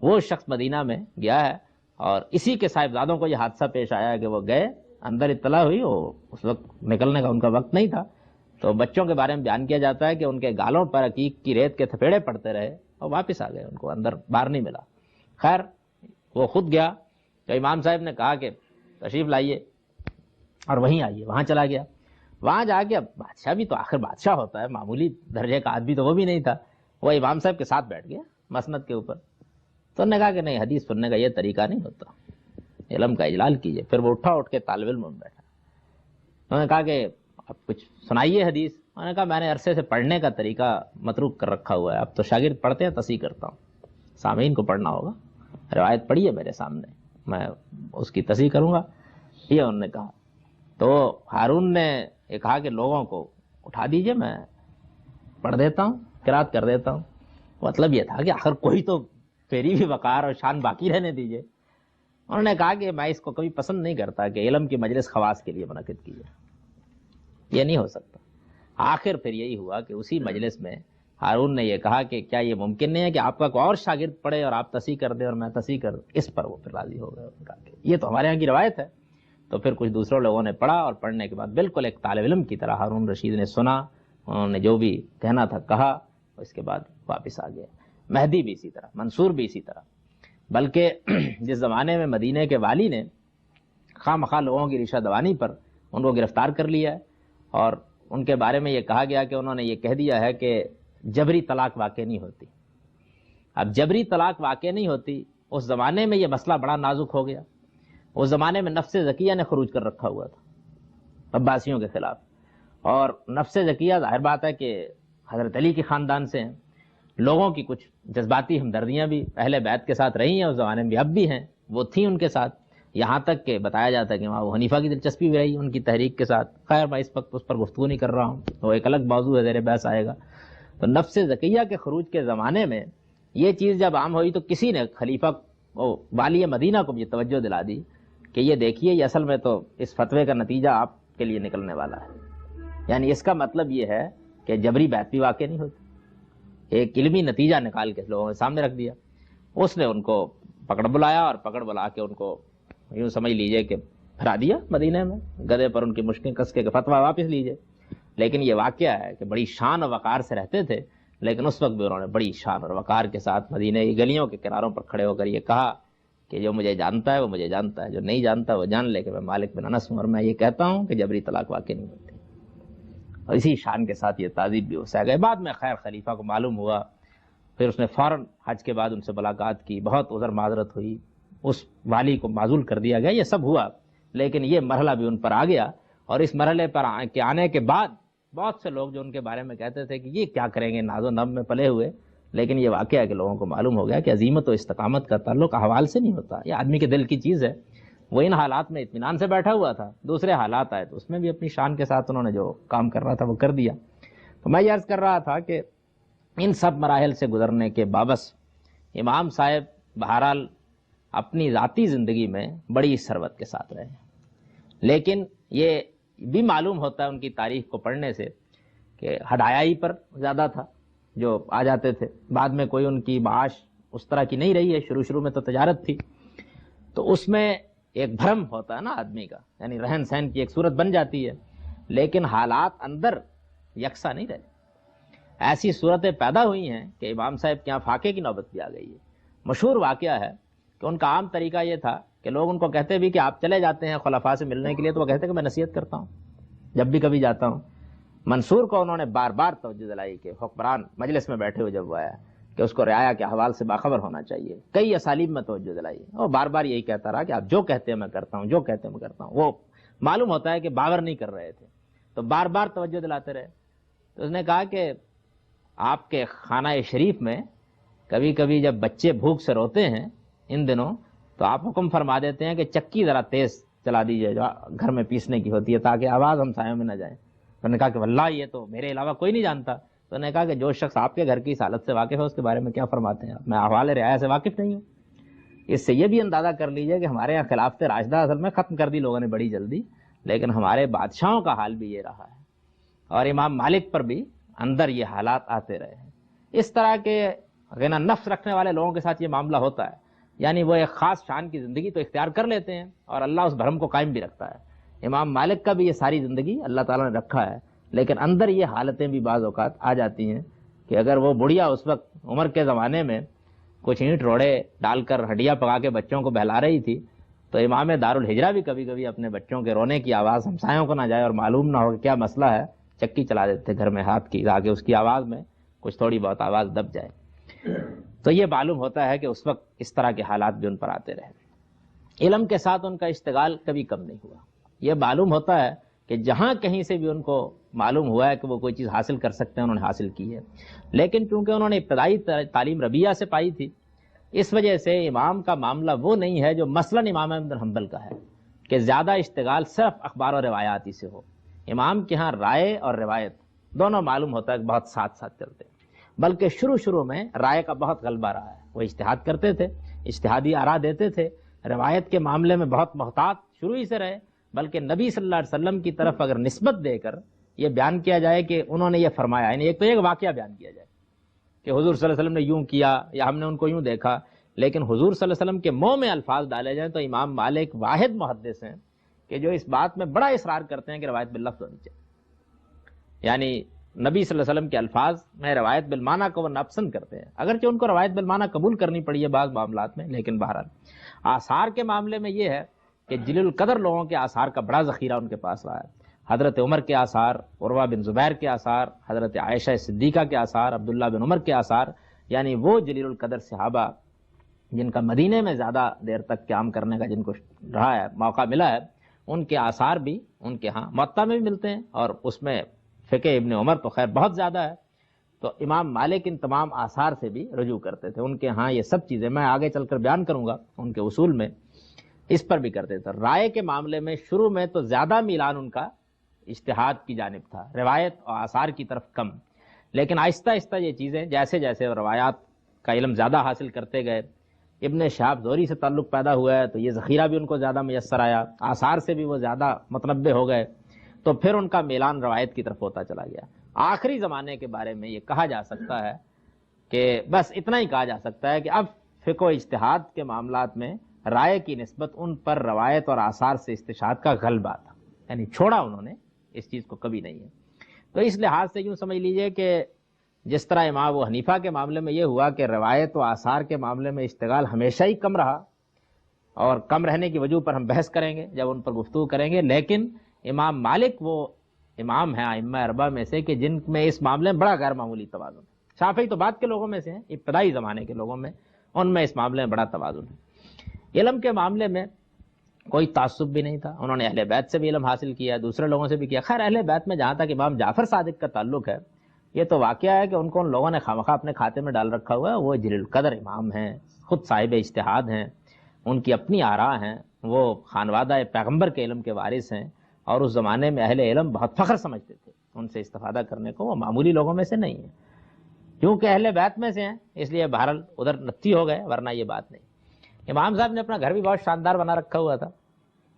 وہ شخص مدینہ میں گیا ہے اور اسی کے صاحبزادوں کو یہ حادثہ پیش آیا کہ وہ گئے, اندر اطلاع ہوئی, وہ اس وقت نکلنے کا ان کا وقت نہیں تھا, تو بچوں کے بارے میں بیان کیا جاتا ہے کہ ان کے گالوں پر عقیق کی ریت کے تھپیڑے پڑتے رہے اور واپس آ گئے, ان کو اندر باہر نہیں ملا. خیر وہ خود گیا تو امام صاحب نے کہا کہ تشریف لائیے اور وہیں آئیے. وہاں چلا گیا. وہاں جا کے اب بادشاہ بھی تو آخر بادشاہ ہوتا ہے, معمولی درجے کا آدمی تو وہ بھی نہیں تھا. وہ امام صاحب کے ساتھ بیٹھ گیا مسند کے اوپر. تو انہوں نے کہا کہ نہیں, حدیث سننے کا یہ طریقہ نہیں ہوتا, علم کا اجلال کیجیے. پھر وہ اٹھ کے طالب علم میں بیٹھا. انہوں نے کہا کہ اب کچھ سنائیے حدیث. انہوں نے کہا میں نے عرصے سے پڑھنے کا طریقہ متروک کر رکھا ہوا ہے, اب تو شاگرد پڑھتے ہیں تصحیح کرتا ہوں, سامعین کو پڑھنا ہوگا, روایت پڑھی ہے میرے سامنے, میں اس کی تصحیح کروں گا, یہ انہوں نے کہا. تو ہارون نے یہ کہا کہ لوگوں کو اٹھا دیجئے, میں پڑھ دیتا ہوں, قرات کر دیتا ہوں. مطلب یہ تھا کہ آخر کوئی تو میری بھی وقار اور شان باقی رہنے دیجئے. انہوں نے کہا کہ میں اس کو کبھی پسند نہیں کرتا کہ علم کی مجلس خواص کے لیے منعقد کی جائے, یہ نہیں ہو سکتا. آخر پھر یہی ہوا کہ اسی مجلس میں ہارون نے یہ کہا کہ کیا یہ ممکن نہیں ہے کہ آپ کا کوئی اور شاگرد پڑھے اور آپ تصحیح کر دیں اور میں تصحیح کر دوں. اس پر وہ پھر راضی ہو گئے, کہا کہ یہ تو ہمارے یہاں کی روایت ہے. تو پھر کچھ دوسرے لوگوں نے پڑھا اور پڑھنے کے بعد بالکل ایک طالب علم کی طرح ہارون رشید نے سنا, انہوں نے جو بھی کہنا تھا کہا, اس کے بعد واپس آ گیا. مہدی بھی اسی طرح, منصور بھی اسی طرح. بلکہ جس زمانے میں مدینے کے والی نے خواہ مخواہ لوگوں کی رشوہ دوانی پر ان کو گرفتار کر لیا ہے اور ان کے بارے میں یہ کہا گیا کہ انہوں نے یہ کہہ دیا ہے کہ جبری طلاق واقع نہیں ہوتی. اب جبری طلاق واقع نہیں ہوتی, اس زمانے میں یہ مسئلہ بڑا نازک ہو گیا. اس زمانے میں نفس زکیہ نے خروج کر رکھا ہوا تھا عباسیوں کے خلاف, اور نفس زکیہ ظاہر بات ہے کہ حضرت علی کے خاندان سے ہیں. لوگوں کی کچھ جذباتی ہمدردیاں بھی اہل بیت کے ساتھ رہی ہیں اس زمانے میں, اب بھی ہیں, وہ تھیں ان کے ساتھ, یہاں تک کہ بتایا جاتا ہے کہ وہاں وہ حنیفہ کی دلچسپی بھی رہی ان کی تحریک کے ساتھ. خیر میں اس وقت اس پر گفتگو نہیں کر رہا ہوں, وہ ایک الگ موضوع ہے, زیر بحث آئے گا. تو نفس زکیہ کے خروج کے زمانے میں یہ چیز جب عام ہوئی تو کسی نے خلیفہ والی مدینہ کو بھی توجہ دلا دی کہ یہ دیکھیے, یہ اصل میں تو اس فتوے کا نتیجہ آپ کے لیے نکلنے والا ہے. یعنی اس کا مطلب یہ ہے کہ جبری بیعت بھی واقع نہیں ہوتی. ایک علمی نتیجہ نکال کے لوگوں کے سامنے رکھ دیا. اس نے ان کو پکڑ بلایا اور پکڑ بلا کے ان کو یوں سمجھ لیجئے کہ پھرا دیا مدینے میں, گدے پر ان کی مشکیں کس کے فتویٰ واپس لیجئے. لیکن یہ واقعہ ہے کہ بڑی شان و وقار سے رہتے تھے, لیکن اس وقت بھی انہوں نے بڑی شان اور وقار کے ساتھ مدینے کی گلیوں کے کناروں پر کھڑے ہو کر یہ کہا کہ جو مجھے جانتا ہے وہ مجھے جانتا ہے, جو نہیں جانتا وہ جان لے کہ میں مالک بن انس ہوں اور میں یہ کہتا ہوں کہ جبری طلاق واقع نہیں ہوتی. اور اسی شان کے ساتھ یہ تعذیب بھی ہو سہ گئے. بعد میں خیر خلیفہ کو معلوم ہوا, پھر اس نے فوراً حج کے بعد ان سے ملاقات کی, بہت عذر معذرت ہوئی, اس والی کو معزول کر دیا گیا, یہ سب ہوا. لیکن یہ مرحلہ بھی ان پر آ گیا, اور اس مرحلے پر آنے کے بعد بہت سے لوگ جو ان کے بارے میں کہتے تھے کہ یہ کیا کریں گے, ناز و نب میں پلے ہوئے. لیکن یہ واقعہ ہے کہ لوگوں کو معلوم ہو گیا کہ عزیمت و استقامت کا تعلق احوال سے نہیں ہوتا, یہ آدمی کے دل کی چیز ہے. وہ ان حالات میں اطمینان سے بیٹھا ہوا تھا, دوسرے حالات آئے تو اس میں بھی اپنی شان کے ساتھ انہوں نے جو کام کر رہا تھا وہ کر دیا. تو میں یہ عرض کر رہا تھا کہ ان سب مراحل سے گزرنے کے باوجود امام صاحب بہرحال اپنی ذاتی زندگی میں بڑی ثروت کے ساتھ رہے. لیکن یہ بھی معلوم ہوتا ہے ان کی تاریخ کو پڑھنے سے کہ ہدایائی پر زیادہ تھا جو آ جاتے تھے. بعد میں کوئی ان کی معاش اس طرح کی نہیں رہی ہے, شروع میں تو تجارت تھی, تو اس میں ایک بھرم ہوتا ہے نا آدمی کا, یعنی رہن سہن کی ایک صورت بن جاتی ہے, لیکن حالات اندر یکساں نہیں رہے. ایسی صورتیں پیدا ہوئی ہیں کہ امام صاحب کے یہاں فاقے کی نوبت بھی آ گئی ہے. مشہور واقعہ ہے کہ ان کا عام طریقہ یہ تھا کہ لوگ ان کو کہتے بھی کہ آپ چلے جاتے ہیں خلفاء سے ملنے کے لیے, تو وہ کہتے کہ میں نصیحت کرتا ہوں جب بھی کبھی جاتا ہوں. منصور کو انہوں نے بار بار توجہ دلائی کہ حکمران مجلس میں بیٹھے ہوئے جب وہ آیا کہ اس کو رعایا کے احوال سے باخبر ہونا چاہیے. کئی اسالیب میں توجہ دلائی, اور بار بار یہی کہتا رہا کہ آپ جو کہتے ہیں میں کرتا ہوں, جو کہتے ہیں میں کرتا ہوں. وہ معلوم ہوتا ہے کہ باور نہیں کر رہے تھے, تو بار بار توجہ دلاتے رہے. تو اس نے کہا کہ آپ کے خانہ شریف میں کبھی کبھی جب بچے بھوک سے روتے ہیں ان دنوں, تو آپ حکم فرما دیتے ہیں کہ چکی ذرا تیز چلا دیجئے جو گھر میں پیسنے کی ہوتی ہے, تاکہ آواز ہم سایوں میں نہ جائے. تو نے کہا کہ واللہ یہ تو میرے علاوہ کوئی نہیں جانتا. تو نے کہا کہ جو شخص آپ کے گھر کی اس حالت سے واقف ہے اس کے بارے میں کیا فرماتے ہیں آپ؟ میں احوال رعایا سے واقف نہیں ہوں. اس سے یہ بھی اندازہ کر لیجئے کہ ہمارے یہاں خلافت راشدہ اصل میں ختم کر دی لوگوں نے بڑی جلدی، لیکن ہمارے بادشاہوں کا حال بھی یہ رہا ہے، اور امام مالک پر بھی اندر یہ حالات آتے رہے ہیں۔ اس طرح کے غنا نفس رکھنے والے لوگوں کے ساتھ یہ معاملہ ہوتا ہے، یعنی وہ ایک خاص شان کی زندگی تو اختیار کر لیتے ہیں اور اللہ اس بھرم کو قائم بھی رکھتا ہے۔ امام مالک کا بھی یہ ساری زندگی اللہ تعالیٰ نے رکھا ہے، لیکن اندر یہ حالتیں بھی بعض اوقات آ جاتی ہیں کہ اگر وہ بڑھیا اس وقت عمر کے زمانے میں کچھ اینٹ روڑے ڈال کر ہڈیاں پکا کے بچوں کو بہلا رہی تھی، تو امام دارالہجرہ بھی کبھی کبھی اپنے بچوں کے رونے کی آواز ہمسایوں کو نہ جائے اور معلوم نہ ہو کہ کیا مسئلہ ہے، چکی چلا دیتے گھر میں ہاتھ کی تاکہ اس کی آواز میں کچھ تھوڑی بہت آواز دب جائے۔ تو یہ معلوم ہوتا ہے کہ اس وقت اس طرح کے حالات بھی ان پر آتے رہے۔ علم کے ساتھ ان کا اشتغال کبھی کم نہیں ہوا۔ یہ معلوم ہوتا ہے کہ جہاں کہیں سے بھی ان کو معلوم ہوا ہے کہ وہ کوئی چیز حاصل کر سکتے ہیں انہوں نے حاصل کی ہے، لیکن چونکہ انہوں نے ابتدائی تعلیم ربیہ سے پائی تھی، اس وجہ سے امام کا معاملہ وہ نہیں ہے جو مثلاً امام احمد بن حنبل کا ہے کہ زیادہ اشتغال صرف اخبار و روایاتی سے ہو۔ امام کے ہاں رائے اور روایت دونوں معلوم ہوتا ہے کہ بہت ساتھ ساتھ چلتے ہیں، بلکہ شروع میں رائے کا بہت غلبہ رہا ہے، وہ اجتہاد کرتے تھے، اجتہادی آراء دیتے تھے، روایت کے معاملے میں بہت محتاط شروع ہی سے رہے، بلکہ نبی صلی اللہ علیہ وسلم کی طرف اگر نسبت دے کر یہ بیان کیا جائے کہ انہوں نے یہ فرمایا، یعنی ایک تو ایک واقعہ بیان کیا جائے کہ حضور صلی اللہ علیہ وسلم نے یوں کیا یا ہم نے ان کو یوں دیکھا، لیکن حضور صلی اللہ علیہ وسلم کے منہ میں الفاظ ڈالے جائیں تو امام مالک واحد محدث ہیں کہ جو اس بات میں بڑا اصرار کرتے ہیں کہ روایت باللفظ ہونی چاہیے، یعنی نبی صلی اللہ علیہ وسلم کے الفاظ میں روایت بالمعنی کو وہ ناپسند کرتے ہیں، اگرچہ ان کو روایت بالمعنی قبول کرنی پڑی ہے بعض معاملات میں، لیکن بہرحال آثار کے معاملے میں یہ ہے کہ جلیل القدر لوگوں کے آثار کا بڑا ذخیرہ ان کے پاس رہا ہے۔ حضرت عمر کے آثار، عروہ بن زبیر کے آثار، حضرت عائشہ صدیقہ کے آثار، عبداللہ بن عمر کے آثار، یعنی وہ جلیل القدر صحابہ جن کا مدینے میں زیادہ دیر تک قیام کرنے کا جن کو رہا ہے، موقع ملا ہے، ان کے آثار بھی ان کے ہاں موطا میں بھی ملتے ہیں، اور اس میں فقہ ابن عمر تو خیر بہت زیادہ ہے، تو امام مالک ان تمام آثار سے بھی رجوع کرتے تھے۔ ان کے ہاں یہ سب چیزیں میں آگے چل کر بیان کروں گا ان کے اصول میں، اس پر بھی کرتے تھے۔ رائے کے معاملے میں شروع میں تو زیادہ میلان ان کا اجتہاد کی جانب تھا، روایت اور آثار کی طرف کم، لیکن آہستہ آہستہ یہ چیزیں جیسے جیسے روایات کا علم زیادہ حاصل کرتے گئے، ابن شہاب زہری سے تعلق پیدا ہوا ہے تو یہ ذخیرہ بھی ان کو زیادہ میسر آیا، آثار سے بھی وہ زیادہ متنبع ہو گئے، تو پھر ان کا میلان روایت کی طرف ہوتا چلا گیا۔ آخری زمانے کے بارے میں یہ کہا جا سکتا ہے کہ بس اتنا ہی کہا جا سکتا ہے کہ اب فقہ و اجتہاد کے معاملات میں رائے کی نسبت ان پر روایت اور آثار سے استشہاد کا غلبہ تھا، یعنی چھوڑا انہوں نے اس چیز کو کبھی نہیں ہے۔ تو اس لحاظ سے یوں سمجھ لیجئے کہ جس طرح امام ابو حنیفہ کے معاملے میں یہ ہوا کہ روایت و آثار کے معاملے میں اشتغال ہمیشہ ہی کم رہا، اور کم رہنے کی وجہ پر ہم بحث کریں گے جب ان پر گفتگو کریں گے، لیکن امام مالک وہ امام ہیں ائمہ اربعہ میں سے کہ جن میں اس معاملے میں بڑا غیر معمولی توازن ہے۔ شافعی تو بعد کے لوگوں میں سے ہیں، ابتدائی زمانے کے لوگوں میں ان میں اس معاملے میں بڑا توازن ہے۔ علم کے معاملے میں کوئی تعصب بھی نہیں تھا، انہوں نے اہل بیت سے بھی علم حاصل کیا، دوسرے لوگوں سے بھی کیا۔ خیر اہل بیت میں جہاں تک امام جعفر صادق کا تعلق ہے، یہ تو واقعہ ہے کہ ان کو ان لوگوں نے خامخواہ اپنے کھاتے میں ڈال رکھا ہوا ہے۔ وہ جلیل القدر امام ہیں، خود صاحب اجتہاد ہیں، ان کی اپنی آراء ہیں، وہ خانوادہ پیغمبر کے علم کے وارث ہیں، اور اس زمانے میں اہل علم بہت فخر سمجھتے تھے ان سے استفادہ کرنے کو، وہ معمولی لوگوں میں سے نہیں ہیں، کیونکہ اہل بیت میں سے ہیں اس لیے بہرحال ادھر نتی ہو گئے، ورنہ یہ بات نہیں۔ امام صاحب نے اپنا گھر بھی بہت شاندار بنا رکھا ہوا تھا،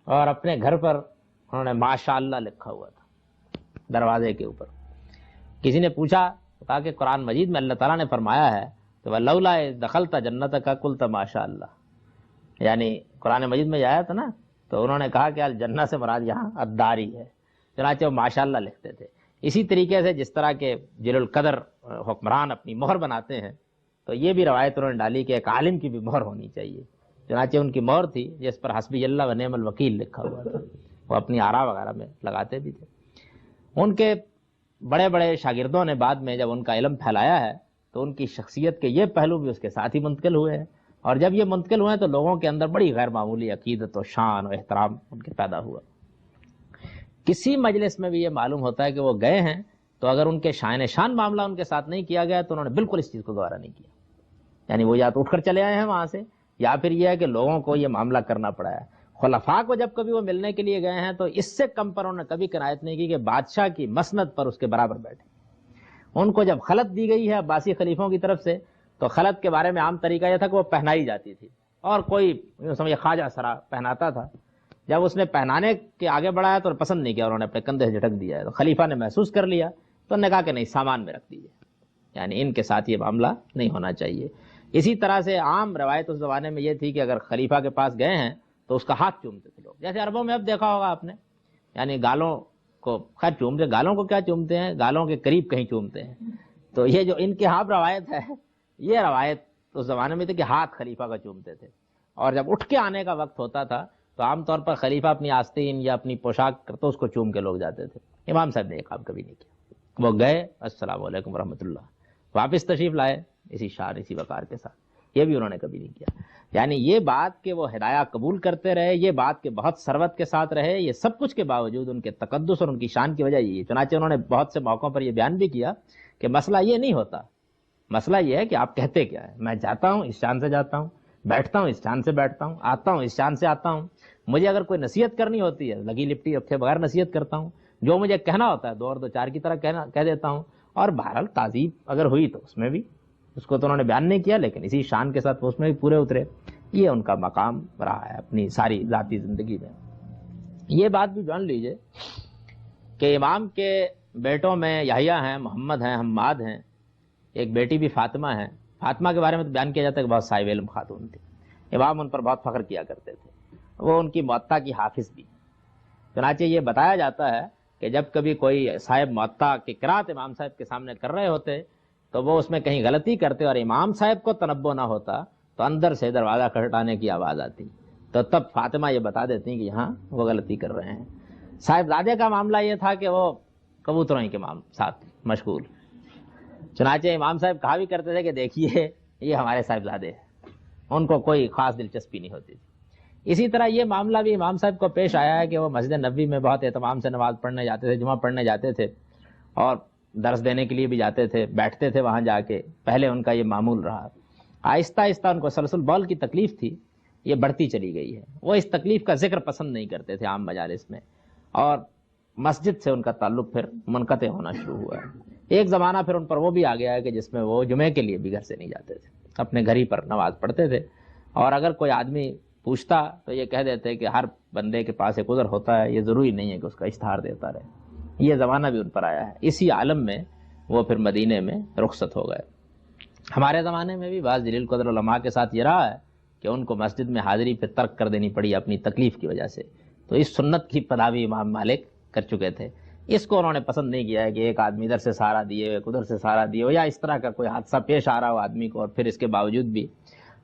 اور اپنے گھر پر انہوں نے ماشاء اللہ لکھا ہوا تھا دروازے کے اوپر۔ کسی نے پوچھا، کہا کہ قرآن مجید میں اللہ تعالیٰ نے فرمایا ہے کہ وَلَوْلَا إِذْ دَخَلْتَ جَنَّتَكَ قُلْتَ مَا شَاءَ اللَّهُ، یعنی قرآن مجید میں یہ آیا تھا نا، تو انہوں نے کہا کہ الجنہ سے مراد یہاں الداری ہے، چنانچہ وہ ماشاء اللہ لکھتے تھے۔ اسی طریقے سے جس طرح کے جلیل القدر حکمران اپنی مہر بناتے ہیں، تو یہ بھی روایت انہوں نے ڈالی کہ ایک عالم کی بھی مہر ہونی چاہیے، چنانچہ ان کی مہر تھی جس پر حسبی اللہ و نعم الوکیل لکھا ہوا تھا، وہ اپنی آراء وغیرہ میں لگاتے بھی تھے۔ ان کے بڑے بڑے شاگردوں نے بعد میں جب ان کا علم پھیلایا ہے تو ان کی شخصیت کے یہ پہلو بھی اس کے ساتھ ہی منتقل ہوئے ہیں، اور جب یہ منتقل ہوئے تو لوگوں کے اندر بڑی غیر معمولی عقیدت و شان و احترام ان کے پیدا ہوا۔ کسی مجلس میں بھی یہ معلوم ہوتا ہے کہ وہ گئے ہیں تو اگر ان کے شان معاملہ ان کے ساتھ نہیں کیا گیا تو انہوں نے بالکل اس چیز کو گوارا نہیں کیا، یعنی وہ یا تو اٹھ کر چلے آئے ہیں وہاں سے، یا پھر یہ ہے کہ لوگوں کو یہ معاملہ کرنا پڑا ہے۔ خلفاء کو جب کبھی وہ ملنے کے لیے گئے ہیں تو اس سے کم پر انہوں نے کبھی کنایت نہیں کی کہ بادشاہ کی مسند پر اس کے برابر بیٹھے۔ ان کو جب خلعت دی گئی ہے عباسی خلیفوں کی طرف سے، تو خلعت کے بارے میں عام طریقہ یہ تھا کہ وہ پہنائی جاتی تھی، اور کوئی سمجھے خواجہ سرا پہناتا تھا. جب اس نے پہنانے کے آگے بڑھایا تو پسند نہیں کیا، انہوں نے اپنے کندھے سے جھٹک دیا ہے. تو خلیفہ نے محسوس کر لیا تو انہوں نے کہا کہ نہیں، سامان میں رکھ دیجیے، یعنی ان کے ساتھ یہ معاملہ نہیں ہونا چاہیے. اسی طرح سے عام روایت اس زمانے میں یہ تھی کہ اگر خلیفہ کے پاس گئے ہیں تو اس کا ہاتھ چومتے تھے لوگ، جیسے عربوں میں اب دیکھا ہوگا آپ نے، یعنی گالوں کو خیر چومتے، گالوں کو کیا چومتے ہیں، گالوں کے قریب کہیں چومتے ہیں. تو یہ جو ان کی عام روایت ہے، یہ روایت اس زمانے میں تھی کہ ہاتھ خلیفہ کا چومتے تھے. اور جب اٹھ کے آنے کا وقت ہوتا تھا تو عام طور پر خلیفہ اپنی آستین یا اپنی پوشاک کرتا اس کو چوم کے لوگ جاتے تھے. امام صاحب نے یہ کام کبھی نہیں کیا. وہ گئے، السلام علیکم ورحمۃ اللہ، واپس تشریف لائے اسی شان اسی وقار کے ساتھ. یہ بھی انہوں نے کبھی نہیں کیا. یعنی یہ بات کہ وہ ہدایہ قبول کرتے رہے، یہ بات کہ بہت ثروت کے ساتھ رہے، یہ سب کچھ کے باوجود ان کے تقدس اور ان کی شان کی وجہ یہ. چنانچہ انہوں نے بہت سے موقعوں پر یہ بیان بھی کیا کہ مسئلہ یہ نہیں ہوتا، مسئلہ یہ ہے کہ آپ کہتے کیا ہے. میں جاتا ہوں اس شان سے جاتا ہوں، بیٹھتا ہوں اس شان سے بیٹھتا ہوں، آتا ہوں اس شان سے آتا ہوں. مجھے اگر کوئی نصیحت کرنی ہوتی ہے لگی لپٹی رکھے بغیر نصیحت کرتا ہوں، جو مجھے کہنا ہوتا ہے دو اور دو چار کی طرح کہہ دیتا ہوں. اور بہرحال تعذیب اگر ہوئی تو اس میں بھی، اس کو تو انہوں نے بیان نہیں کیا لیکن اسی شان کے ساتھ اس میں بھی پورے اترے. یہ ان کا مقام رہا ہے اپنی ساری ذاتی زندگی میں. یہ بات بھی جان لیجئے کہ امام کے بیٹوں میں یحییٰ ہیں، محمد ہیں، حماد ہیں، ایک بیٹی بھی فاطمہ ہے. فاطمہ کے بارے میں تو بیان کیا جاتا ہے کہ بہت صاحب علم خاتون تھی، امام ان پر بہت فخر کیا کرتے تھے. وہ ان کی موطا کی حافظ بھی. چنانچہ یہ بتایا جاتا ہے کہ جب کبھی کوئی صاحب موطا کی قرات امام صاحب کے سامنے کر رہے ہوتے تو وہ اس میں کہیں غلطی کرتے اور امام صاحب کو تنبہ نہ ہوتا تو اندر سے دروازہ کھٹکھٹانے کی آواز آتی. تو تب فاطمہ یہ بتا دیتی کہ یہاں وہ غلطی کر رہے ہیں. صاحبزادے کا معاملہ یہ تھا کہ وہ کبوتروں کے ساتھ مشغول. چنانچہ امام صاحب کہا بھی کرتے تھے کہ دیکھیے یہ ہمارے صاحبزادے ہیں، ان کو کوئی خاص دلچسپی نہیں ہوتی تھی. اسی طرح یہ معاملہ بھی امام صاحب کو پیش آیا ہے کہ وہ مسجد نبوی میں بہت اہتمام سے نماز پڑھنے جاتے تھے، جمعہ پڑھنے جاتے تھے اور درس دینے کے لیے بھی جاتے تھے، بیٹھتے تھے وہاں جا کے. پہلے ان کا یہ معمول رہا. آہستہ آہستہ ان کو سلسل بول کی تکلیف تھی، یہ بڑھتی چلی گئی ہے. وہ اس تکلیف کا ذکر پسند نہیں کرتے تھے عام مجالس میں، اور مسجد سے ان کا تعلق پھر منقطع ہونا شروع ہوا ہے. ایک زمانہ پھر ان پر وہ بھی آ گیا ہے کہ جس میں وہ جمعے کے لیے بھی گھر سے نہیں جاتے تھے، اپنے گھر ہی پر نماز پڑھتے تھے. اور اگر کوئی آدمی پوچھتا تو یہ کہہ دیتے کہ ہر بندے کے پاس ایک عذر ہوتا ہے، یہ ضروری نہیں ہے کہ اس کا اشتہار دیتا رہے. یہ زمانہ بھی ان پر آیا ہے. اسی عالم میں وہ پھر مدینے میں رخصت ہو گئے. ہمارے زمانے میں بھی بعض جلیل قدر علماء کے ساتھ یہ رہا ہے کہ ان کو مسجد میں حاضری پہ ترک کر دینی پڑی اپنی تکلیف کی وجہ سے. تو اس سنت کی پداوی امام مالک کر چکے تھے. اس کو انہوں نے پسند نہیں کیا ہے کہ ایک آدمی ادھر سے سہارا دیے، ایک ادھر سے سہارا دیے، یا اس طرح کا کوئی حادثہ پیش آ رہا ہو آدمی کو اور پھر اس کے باوجود بھی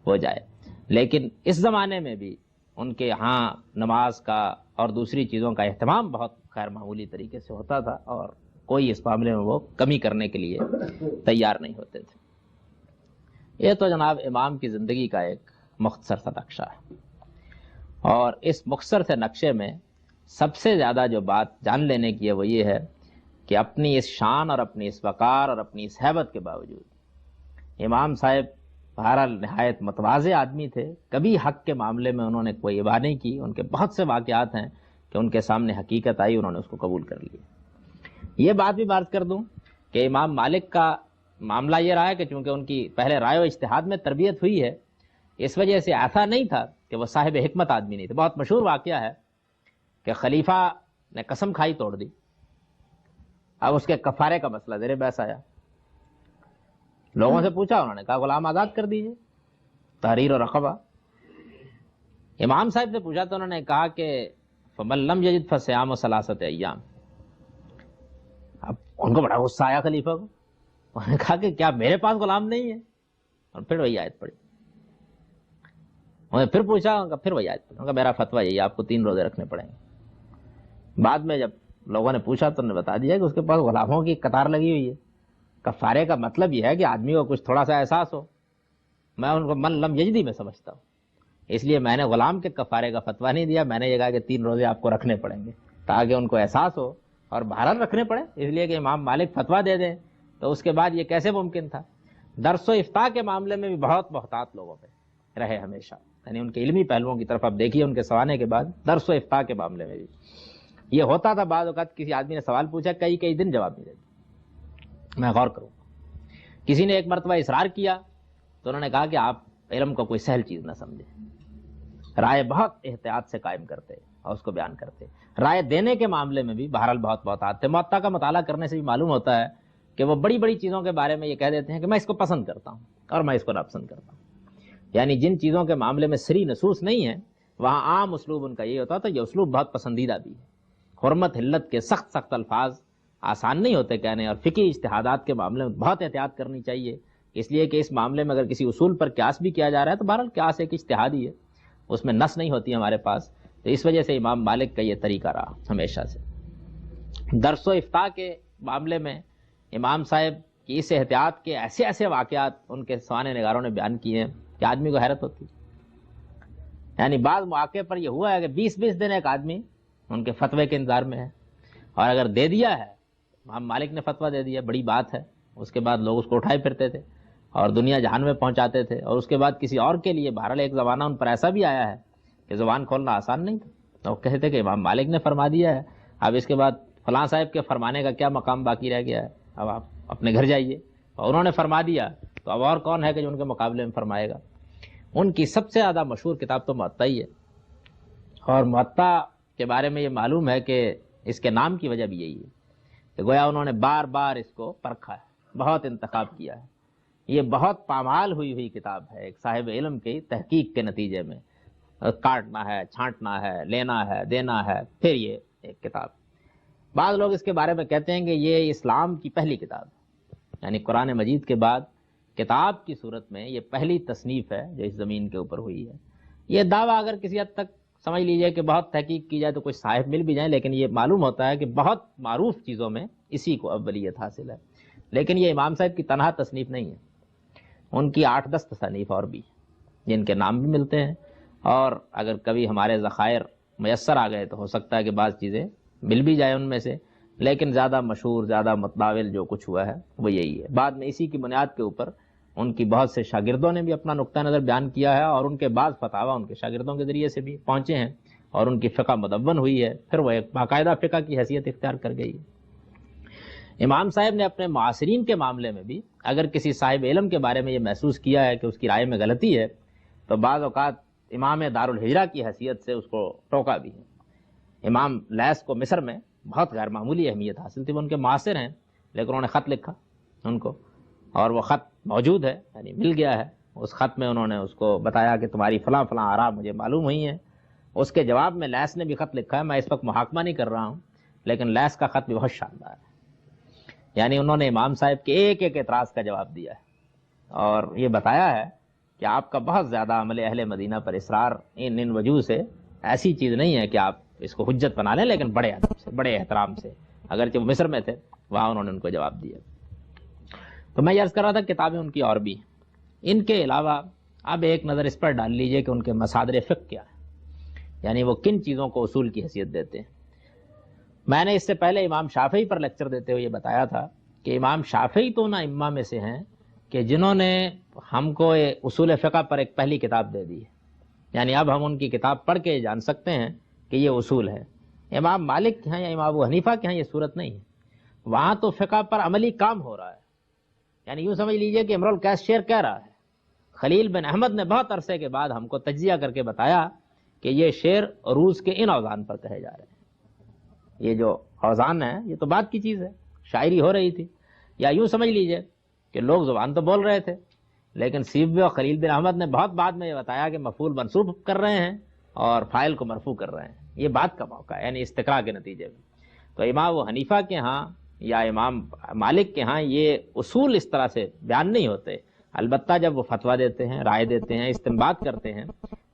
ہو جائے. لیکن اس زمانے میں بھی ان کے ہاں نماز کا اور دوسری چیزوں کا اہتمام بہت غیر معمولی طریقے سے ہوتا تھا، اور کوئی اس معاملے میں وہ کمی کرنے کے لیے تیار نہیں ہوتے تھے. یہ تو جناب امام کی زندگی کا ایک مختصر سا نقشہ ہے. اور اس مختصر سے نقشے میں سب سے زیادہ جو بات جان لینے کی ہے وہ یہ ہے کہ اپنی اس شان اور اپنی اس وقار اور اپنی اس ہیبت کے باوجود امام صاحب بہرحال نہایت متواضع آدمی تھے. کبھی حق کے معاملے میں انہوں نے کوئی ابا نہیں کی. ان کے بہت سے واقعات ہیں کہ ان کے سامنے حقیقت آئی، انہوں نے اس کو قبول کر لی. یہ بات بھی بات کر دوں کہ امام مالک کا معاملہ یہ رہا ہے کہ چونکہ ان کی پہلے رائے و اجتہاد میں تربیت ہوئی ہے، اس وجہ سے ایسا نہیں تھا کہ وہ صاحب حکمت آدمی نہیں تھے. بہت مشہور واقعہ ہے کہ خلیفہ نے قسم کھائی توڑ دی. اب اس کے کفارے کا مسئلہ زیر بحث آیا. لوگوں سے پوچھا، انہوں نے کہا غلام آزاد کر دیجئے، تحریر و رقبہ. امام صاحب سے پوچھا تو انہوں نے کہا کہ فمن لم یجد فصیام ثلاثۃ ایام. اب ان کو بڑا غصہ آیا خلیفہ کو. انہوں نے کہا کہ کیا میرے پاس غلام نہیں ہے؟ اور پھر وہی آیت پڑھی. انہوں نے پھر پوچھا، پھر وہی آیت پڑھی. میرا فتویٰ یہی، آپ کو 3 روزے رکھنے پڑیں گے. بعد میں جب لوگوں نے پوچھا تو انہوں نے بتا دیا کہ اس کے پاس غلاموں کی قطار لگی ہوئی ہے. کفارے کا مطلب یہ ہے کہ آدمی کو کچھ تھوڑا سا احساس ہو. میں ان کو من لم یجدی میں سمجھتا ہوں، اس لیے میں نے غلام کے کفارے کا فتویٰ نہیں دیا. میں نے یہ کہا کہ 3 روزے آپ کو رکھنے پڑیں گے تاکہ ان کو احساس ہو اور بہرحال رکھنے پڑے. اس لیے کہ امام مالک فتویٰ دے دیں تو اس کے بعد یہ کیسے ممکن تھا. درس و افتاء کے معاملے میں بھی بہت محتاط لوگوں پہ رہے ہمیشہ. یعنی ان کے علمی پہلوؤں کی طرف آپ دیکھیے ان کے سوانے کے بعد درس و افتاء کے معاملے میں بھی یہ ہوتا تھا. بعض اوقات کسی آدمی نے سوال پوچھا، کئی دن جواب نہیں دیتے. میں غور کروں. کسی نے ایک مرتبہ اصرار کیا تو انہوں نے کہا کہ آپ علم کو کوئی سہل چیز نہ سمجھے، رائے بہت احتیاط سے قائم کرتے اور اس کو بیان کرتے۔ رائے دینے کے معاملے میں بھی بہرحال بہت آتے۔ موطا کا مطالعہ کرنے سے بھی معلوم ہوتا ہے کہ وہ بڑی بڑی چیزوں کے بارے میں یہ کہہ دیتے ہیں کہ میں اس کو پسند کرتا ہوں اور میں اس کو ناپسند کرتا ہوں۔ یعنی جن چیزوں کے معاملے میں صریح نصوص نہیں ہیں وہاں عام اسلوب ان کا یہ ہوتا تو یہ اسلوب بہت پسندیدہ بھی ہے۔ حرمت حلت کے سخت الفاظ آسان نہیں ہوتے کہنے، اور فقہی اجتہادات کے معاملے میں بہت احتیاط کرنی چاہیے، اس لیے کہ اس معاملے میں اگر کسی اصول پر قیاس بھی کیا جا رہا ہے تو بہرحال قیاس ایک اجتہادی ہے، اس میں نص نہیں ہوتی ہمارے پاس، تو اس وجہ سے امام مالک کا یہ طریقہ رہا ہمیشہ سے۔ درس و افتاء کے معاملے میں امام صاحب کی اس احتیاط کے ایسے واقعات ان کے سوانح نگاروں نے بیان کیے ہیں کہ آدمی کو حیرت ہوتی۔ یعنی بعض مواقع پر یہ ہوا ہے کہ 20 دن ایک آدمی ان کے فتوے کے انتظار میں ہے، اور اگر دے دیا ہے، امام مالک نے فتویٰ دے دیا، بڑی بات ہے، اس کے بعد لوگ اس کو اٹھائے پھرتے تھے اور دنیا جہان میں پہنچاتے تھے، اور اس کے بعد کسی اور کے لیے بہرحال ایک زمانہ ان پر ایسا بھی آیا ہے کہ زبان کھولنا آسان نہیں تھا، تو وہ کہتے کہ امام مالک نے فرما دیا ہے، اب اس کے بعد فلاں صاحب کے فرمانے کا کیا مقام باقی رہ گیا ہے، اب آپ اپنے گھر جائیے، اور انہوں نے فرما دیا تو اب اور کون ہے کہ جو ان کے مقابلے میں فرمائے گا۔ ان کی سب سے زیادہ مشہور کتاب تو موطا ہی ہے، اور موطا کے بارے میں یہ معلوم ہے کہ اس کے نام کی وجہ بھی یہی ہے کہ گویا انہوں نے بار بار اس کو پرکھا ہے، بہت انتخاب کیا ہے، یہ بہت پامال ہوئی کتاب ہے ایک صاحب علم کی تحقیق کے نتیجے میں، کاٹنا ہے، چھانٹنا ہے، لینا ہے، دینا ہے، پھر یہ ایک کتاب۔ بعض لوگ اس کے بارے میں کہتے ہیں کہ یہ اسلام کی پہلی کتاب ہے، یعنی قرآن مجید کے بعد کتاب کی صورت میں یہ پہلی تصنیف ہے جو اس زمین کے اوپر ہوئی ہے۔ یہ دعویٰ اگر کسی حد تک سمجھ لیجئے کہ بہت تحقیق کی جائے تو کچھ صاحب مل بھی جائیں، لیکن یہ معلوم ہوتا ہے کہ بہت معروف چیزوں میں اسی کو اولیت حاصل ہے۔ لیکن یہ امام صاحب کی تنہا تصنیف نہیں ہے، ان کی 8-10 تصانیف اور بھی جن کے نام بھی ملتے ہیں، اور اگر کبھی ہمارے ذخائر میسر آ گئے تو ہو سکتا ہے کہ بعض چیزیں مل بھی جائے ان میں سے، لیکن زیادہ مشہور، زیادہ متداول جو کچھ ہوا ہے وہ یہی ہے۔ بعد میں اسی کی بنیاد کے اوپر ان کی بہت سے شاگردوں نے بھی اپنا نقطہ نظر بیان کیا ہے، اور ان کے بعض فتاویٰ ان کے شاگردوں کے ذریعے سے بھی پہنچے ہیں، اور ان کی فقہ مدون ہوئی ہے، پھر وہ ایک باقاعدہ فقہ کی حیثیت اختیار کر گئی ہے۔ امام صاحب نے اپنے معاصرین کے معاملے میں بھی اگر کسی صاحب علم کے بارے میں یہ محسوس کیا ہے کہ اس کی رائے میں غلطی ہے تو بعض اوقات امام دارالہجرہ کی حیثیت سے اس کو ٹوکا بھی ہے۔ امام لیث کو مصر میں بہت غیر معمولی اہمیت حاصل تھی، وہ ان کے معاصر ہیں، لیکن انہوں نے خط لکھا ان کو، اور وہ خط موجود ہے، یعنی مل گیا ہے۔ اس خط میں انہوں نے اس کو بتایا کہ تمہاری فلاں آراء مجھے معلوم ہوئی ہیں۔ اس کے جواب میں لیث نے بھی خط لکھا ہے، میں اس وقت محاکمہ نہیں کر رہا ہوں، لیکن لیث کا خط بھی بہت شاندار ہے، یعنی انہوں نے امام صاحب کے ایک اعتراض کا جواب دیا ہے، اور یہ بتایا ہے کہ آپ کا بہت زیادہ عمل اہل مدینہ پر اصرار ان وجوہ سے ایسی چیز نہیں ہے کہ آپ اس کو حجت بنا لیں، لیکن بڑے ادب سے، بڑے احترام سے، اگرچہ وہ مصر میں تھے وہاں انہوں نے ان کو جواب دیا۔ تو میں یہ عرض کر رہا تھا کتابیں ان کی اور بھی ہیں۔ ان کے علاوہ اب ایک نظر اس پر ڈال لیجئے کہ ان کے مصادر فقہ کیا ہیں، یعنی وہ کن چیزوں کو اصول کی حیثیت دیتے ہیں۔ میں نے اس سے پہلے امام شافعی پر لیکچر دیتے ہوئے یہ بتایا تھا کہ امام شافعی تو نہ ائمہ میں سے ہیں کہ جنہوں نے ہم کو اصول فقہ پر ایک پہلی کتاب دے دی ہے، یعنی اب ہم ان کی کتاب پڑھ کے جان سکتے ہیں کہ یہ اصول ہے۔ امام مالک کے ہیں یا امام ابو حنیفہ کے ہیں یہ صورت نہیں ہے، وہاں تو فقہ پر عملی کام ہو رہا ہے، یعنی یوں سمجھ لیجئے کہ امرؤ القیس شعر کہہ رہا ہے۔ خلیل بن احمد نے بہت عرصے کے بعد ہم کو تجزیہ کر کے بتایا کہ یہ شعر عروض کے ان اوزان پر کہے جا رہے ہیں، یہ جو اوزان ہے یہ تو بات کی چیز ہے، شاعری ہو رہی تھی، یا یوں سمجھ لیجئے کہ لوگ زبان تو بول رہے تھے، لیکن سیبوی اور خلیل بن احمد نے بہت بعد میں یہ بتایا کہ مفعول منصوب کر رہے ہیں اور فاعل کو مرفوع کر رہے ہیں، یہ بات کا موقع ہے، یعنی استقراء کے نتیجے میں۔ تو امام ابو حنیفہ کے ہاں یا امام مالک کے ہاں یہ اصول اس طرح سے بیان نہیں ہوتے، البتہ جب وہ فتویٰ دیتے ہیں، رائے دیتے ہیں، استنباط کرتے ہیں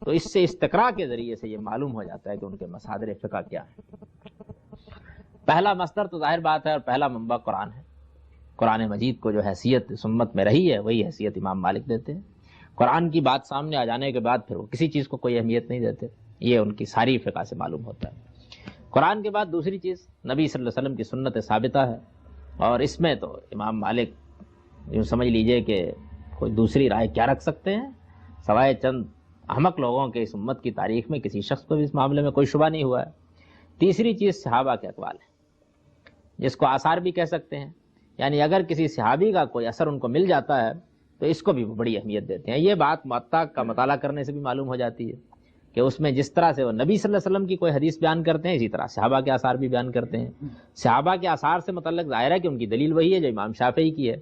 تو اس سے استقراء کے ذریعے سے یہ معلوم ہو جاتا ہے کہ ان کے مصادر فقہ کیا ہے۔ پہلا مصدر تو ظاہر بات ہے اور پہلا منبع قرآن ہے، قرآن مجید کو جو حیثیت اس امت میں رہی ہے وہی حیثیت امام مالک دیتے ہیں۔ قرآن کی بات سامنے آ جانے کے بعد پھر وہ کسی چیز کو کوئی اہمیت نہیں دیتے، یہ ان کی ساری فقہ سے معلوم ہوتا ہے۔ قرآن کے بعد دوسری چیز نبی صلی اللہ علیہ وسلم کی سنت ثابتہ ہے، اور اس میں تو امام مالک یوں سمجھ لیجئے کہ کوئی دوسری رائے کیا رکھ سکتے ہیں، سوائے چند احمق لوگوں کے اس امت کی تاریخ میں کسی شخص کو بھی اس معاملے میں کوئی شبہ نہیں ہوا ہے۔ تیسری چیز صحابہ کے اقوال ہے، جس کو آثار بھی کہہ سکتے ہیں، یعنی اگر کسی صحابی کا کوئی اثر ان کو مل جاتا ہے تو اس کو بھی وہ بڑی اہمیت دیتے ہیں. یہ بات موطا کا مطالعہ کرنے سے بھی معلوم ہو جاتی ہے کہ اس میں جس طرح سے وہ نبی صلی اللہ علیہ وسلم کی کوئی حدیث بیان کرتے ہیں، اسی طرح صحابہ کے آثار بھی بیان کرتے ہیں. صحابہ کے آثار سے متعلق ظاہر ہے کہ ان کی دلیل وہی ہے جو امام شافعی کی ہے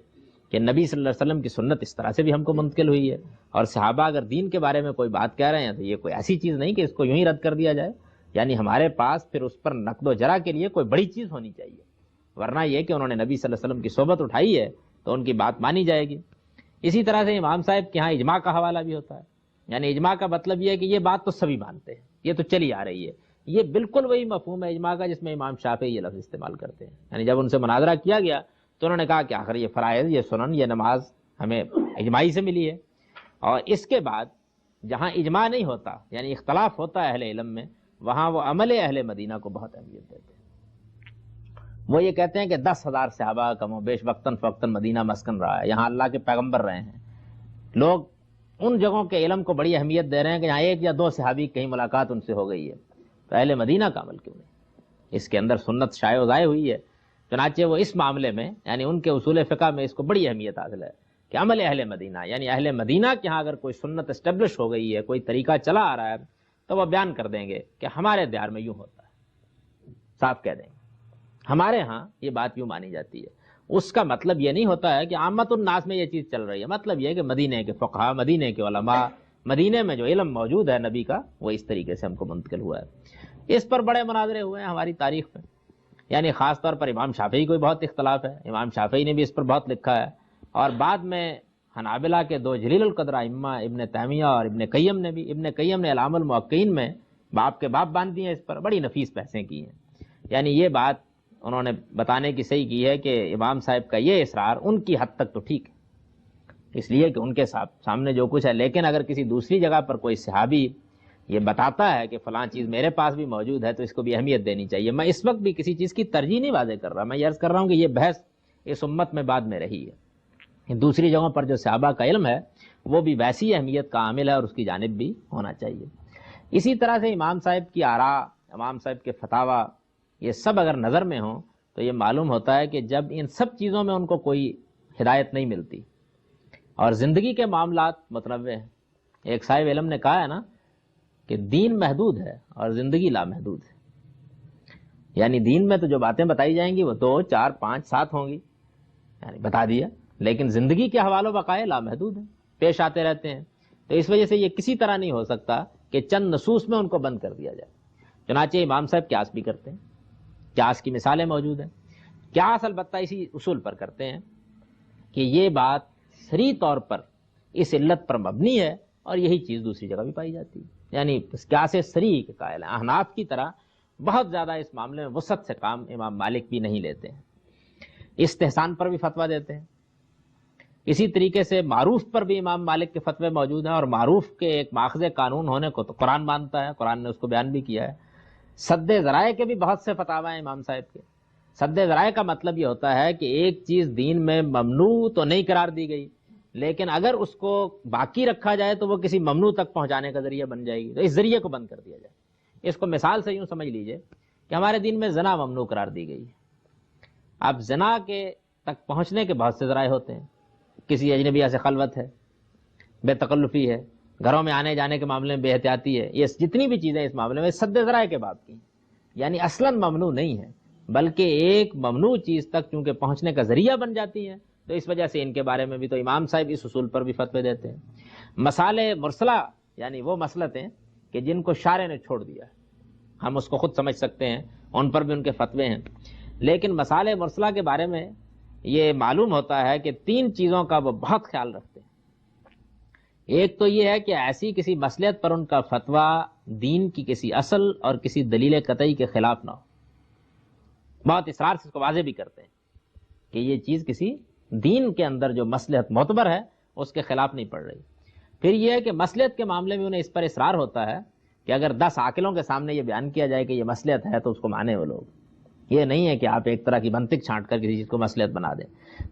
کہ نبی صلی اللہ علیہ وسلم کی سنت اس طرح سے بھی ہم کو منتقل ہوئی ہے. اور صحابہ اگر دین کے بارے میں کوئی بات کہہ رہے ہیں تو یہ کوئی ایسی چیز نہیں کہ اس کو یوں ہی رد کر دیا جائے. یعنی ہمارے پاس پھر اس پر نقد و جرح کے لیے کوئی بڑی چیز ہونی چاہیے، ورنہ یہ کہ انہوں نے نبی صلی اللہ علیہ وسلم کی صحبت اٹھائی ہے تو ان کی بات مانی جائے گی. اسی طرح سے امام صاحب کے ہاں اجماع کا حوالہ بھی ہوتا ہے. یعنی اجماع کا مطلب یہ ہے کہ یہ بات تو سبھی مانتے ہیں، یہ تو چلی آ رہی ہے. یہ بالکل وہی مفہوم ہے اجماع کا جس میں امام شافعی یہ لفظ استعمال کرتے ہیں. یعنی جب ان سے مناظرہ کیا گیا تو انہوں نے کہا کہ آخر یہ فرائض، یہ سنن، یہ نماز ہمیں اجماعی سے ملی ہے. اور اس کے بعد جہاں اجماع نہیں ہوتا یعنی اختلاف ہوتا ہے اہل علم میں، وہاں وہ عمل اہل مدینہ کو بہت اہمیت دیتے ہیں. وہ یہ کہتے ہیں کہ 10,000 صحابہ کم و بیش وقتاً فوقتاً مدینہ مسکن رہا ہے، یہاں اللہ کے پیغمبر رہے ہیں. لوگ ان جگہوں کے علم کو بڑی اہمیت دے رہے ہیں کہ یہاں 1 یا 2 صحابی کہیں ملاقات ان سے ہو گئی ہے، تو اہل مدینہ کا عمل کیوں نہیں؟ اس کے اندر سنت شائع و ضائع ہوئی ہے. چنانچہ وہ اس معاملے میں یعنی ان کے اصول فقہ میں اس کو بڑی اہمیت حاصل ہے کہ عمل اہل مدینہ، یعنی اہل مدینہ کے ہاں اگر کوئی سنت اسٹیبلش ہو گئی ہے، کوئی طریقہ چلا آ رہا ہے تو وہ بیان کر دیں گے کہ ہمارے دیار میں یوں ہوتا ہے، صاف کہہ دیں گے ہمارے ہاں یہ بات یوں مانی جاتی ہے. اس کا مطلب یہ نہیں ہوتا ہے کہ عامت الناس میں یہ چیز چل رہی ہے. مطلب یہ ہے کہ مدینے کے فقہا، مدینے کے علماء، مدینے میں جو علم موجود ہے نبی کا، وہ اس طریقے سے ہم کو منتقل ہوا ہے. اس پر بڑے مناظرے ہوئے ہیں ہماری تاریخ میں. یعنی خاص طور پر امام شافعی کو بہت اختلاف ہے، امام شافعی نے بھی اس پر بہت لکھا ہے. اور بعد میں حنابلہ کے 2 جلیل القدر ائمہ ابن تیمیہ اور ابن قیم نے بھی، ابن قیم نے اعلام الموقعین میں باپ کے باپ باندھ دیے، اس پر بڑی نفیس بحثیں کی ہیں. یعنی یہ بات انہوں نے بتانے کی صحیح کی ہے کہ امام صاحب کا یہ اصرار ان کی حد تک تو ٹھیک ہے، اس لیے کہ ان کے سامنے جو کچھ ہے. لیکن اگر کسی دوسری جگہ پر کوئی صحابی یہ بتاتا ہے کہ فلاں چیز میرے پاس بھی موجود ہے تو اس کو بھی اہمیت دینی چاہیے. میں اس وقت بھی کسی چیز کی ترجیح نہیں واضح کر رہا، میں یہ عرض کر رہا ہوں کہ یہ بحث اس امت میں بعد میں رہی ہے. دوسری جگہوں پر جو صحابہ کا علم ہے وہ بھی ویسی اہمیت کا عامل ہے اور اس کی جانب بھی ہونا چاہیے. اسی طرح سے امام صاحب کی آراء، امام صاحب کے فتاوی، یہ سب اگر نظر میں ہوں تو یہ معلوم ہوتا ہے کہ جب ان سب چیزوں میں ان کو کوئی ہدایت نہیں ملتی اور زندگی کے معاملات متنوع ہیں. ایک صاحب علم نے کہا ہے نا کہ دین محدود ہے اور زندگی لامحدود ہے. یعنی دین میں تو جو باتیں بتائی جائیں گی وہ 2، 4، 5، 7 ہوں گی، یعنی بتا دیا، لیکن زندگی کے حوالے بقائے لامحدود ہیں، پیش آتے رہتے ہیں. تو اس وجہ سے یہ کسی طرح نہیں ہو سکتا کہ چند نصوص میں ان کو بند کر دیا جائے. چنانچہ امام صاحب قیاس بھی کرتے ہیں، قیاس کی مثالیں موجود ہیں. قیاس البتہ اسی اصول پر کرتے ہیں کہ یہ بات صریح طور پر اس علت پر مبنی ہے اور یہی چیز دوسری جگہ بھی پائی جاتی ہے. یعنی قیاس صریح کے قائل ہیں. احناف کی طرح بہت زیادہ اس معاملے میں وسعت سے کام امام مالک بھی نہیں لیتے ہیں، استحسان پر بھی فتویٰ دیتے ہیں. اسی طریقے سے معروف پر بھی امام مالک کے فتوے موجود ہیں، اور معروف کے ایک ماخذ قانون ہونے کو تو قرآن مانتا ہے، قرآن نے اس کو بیان بھی کیا ہے. سد ذرائع کے بھی بہت سے فتاوی ہیں امام صاحب کے. سد ذرائع کا مطلب یہ ہوتا ہے کہ ایک چیز دین میں ممنوع تو نہیں قرار دی گئی، لیکن اگر اس کو باقی رکھا جائے تو وہ کسی ممنوع تک پہنچانے کا ذریعہ بن جائے گی، تو اس ذریعے کو بند کر دیا جائے. اس کو مثال سے یوں سمجھ لیجئے کہ ہمارے دین میں زنا ممنوع قرار دی گئی ہے. اب زنا کے تک پہنچنے کے بہت سے ذرائع ہوتے ہیں. کسی اجنبیہ سے خلوت ہے، بے تکلفی ہے، گھروں میں آنے جانے کے معاملے میں بے احتیاطی ہے، یہ جتنی بھی چیزیں اس معاملے میں سد ذرائع کے باب کی، یعنی اصلاً ممنوع نہیں ہے، بلکہ ایک ممنوع چیز تک چونکہ پہنچنے کا ذریعہ بن جاتی ہیں، تو اس وجہ سے ان کے بارے میں بھی تو امام صاحب اس اصول پر بھی فتوے دیتے ہیں. مسالے مرسلہ یعنی وہ مسلطیں کہ جن کو شارع نے چھوڑ دیا ہے، ہم اس کو خود سمجھ سکتے ہیں، ان پر بھی ان کے فتوے ہیں. لیکن مسالے مرسلہ کے بارے میں یہ معلوم ہوتا ہے کہ 3 چیزوں کا وہ بہت خیال رکھتے ہیں. ایک تو یہ ہے کہ ایسی کسی مصلحت پر ان کا فتویٰ دین کی کسی اصل اور کسی دلیل قطعی کے خلاف نہ ہو. بہت اصرار سے اس کو واضح بھی کرتے ہیں کہ یہ چیز کسی دین کے اندر جو مصلحت معتبر ہے اس کے خلاف نہیں پڑ رہی. پھر یہ ہے کہ مصلحت کے معاملے میں انہیں اس پر اصرار ہوتا ہے کہ اگر 10 عاقلوں کے سامنے یہ بیان کیا جائے کہ یہ مصلحت ہے تو اس کو مانے وہ لوگ. یہ نہیں ہے کہ آپ ایک طرح کی منطق چھانٹ کر کسی چیز کو مصلحت بنا دیں.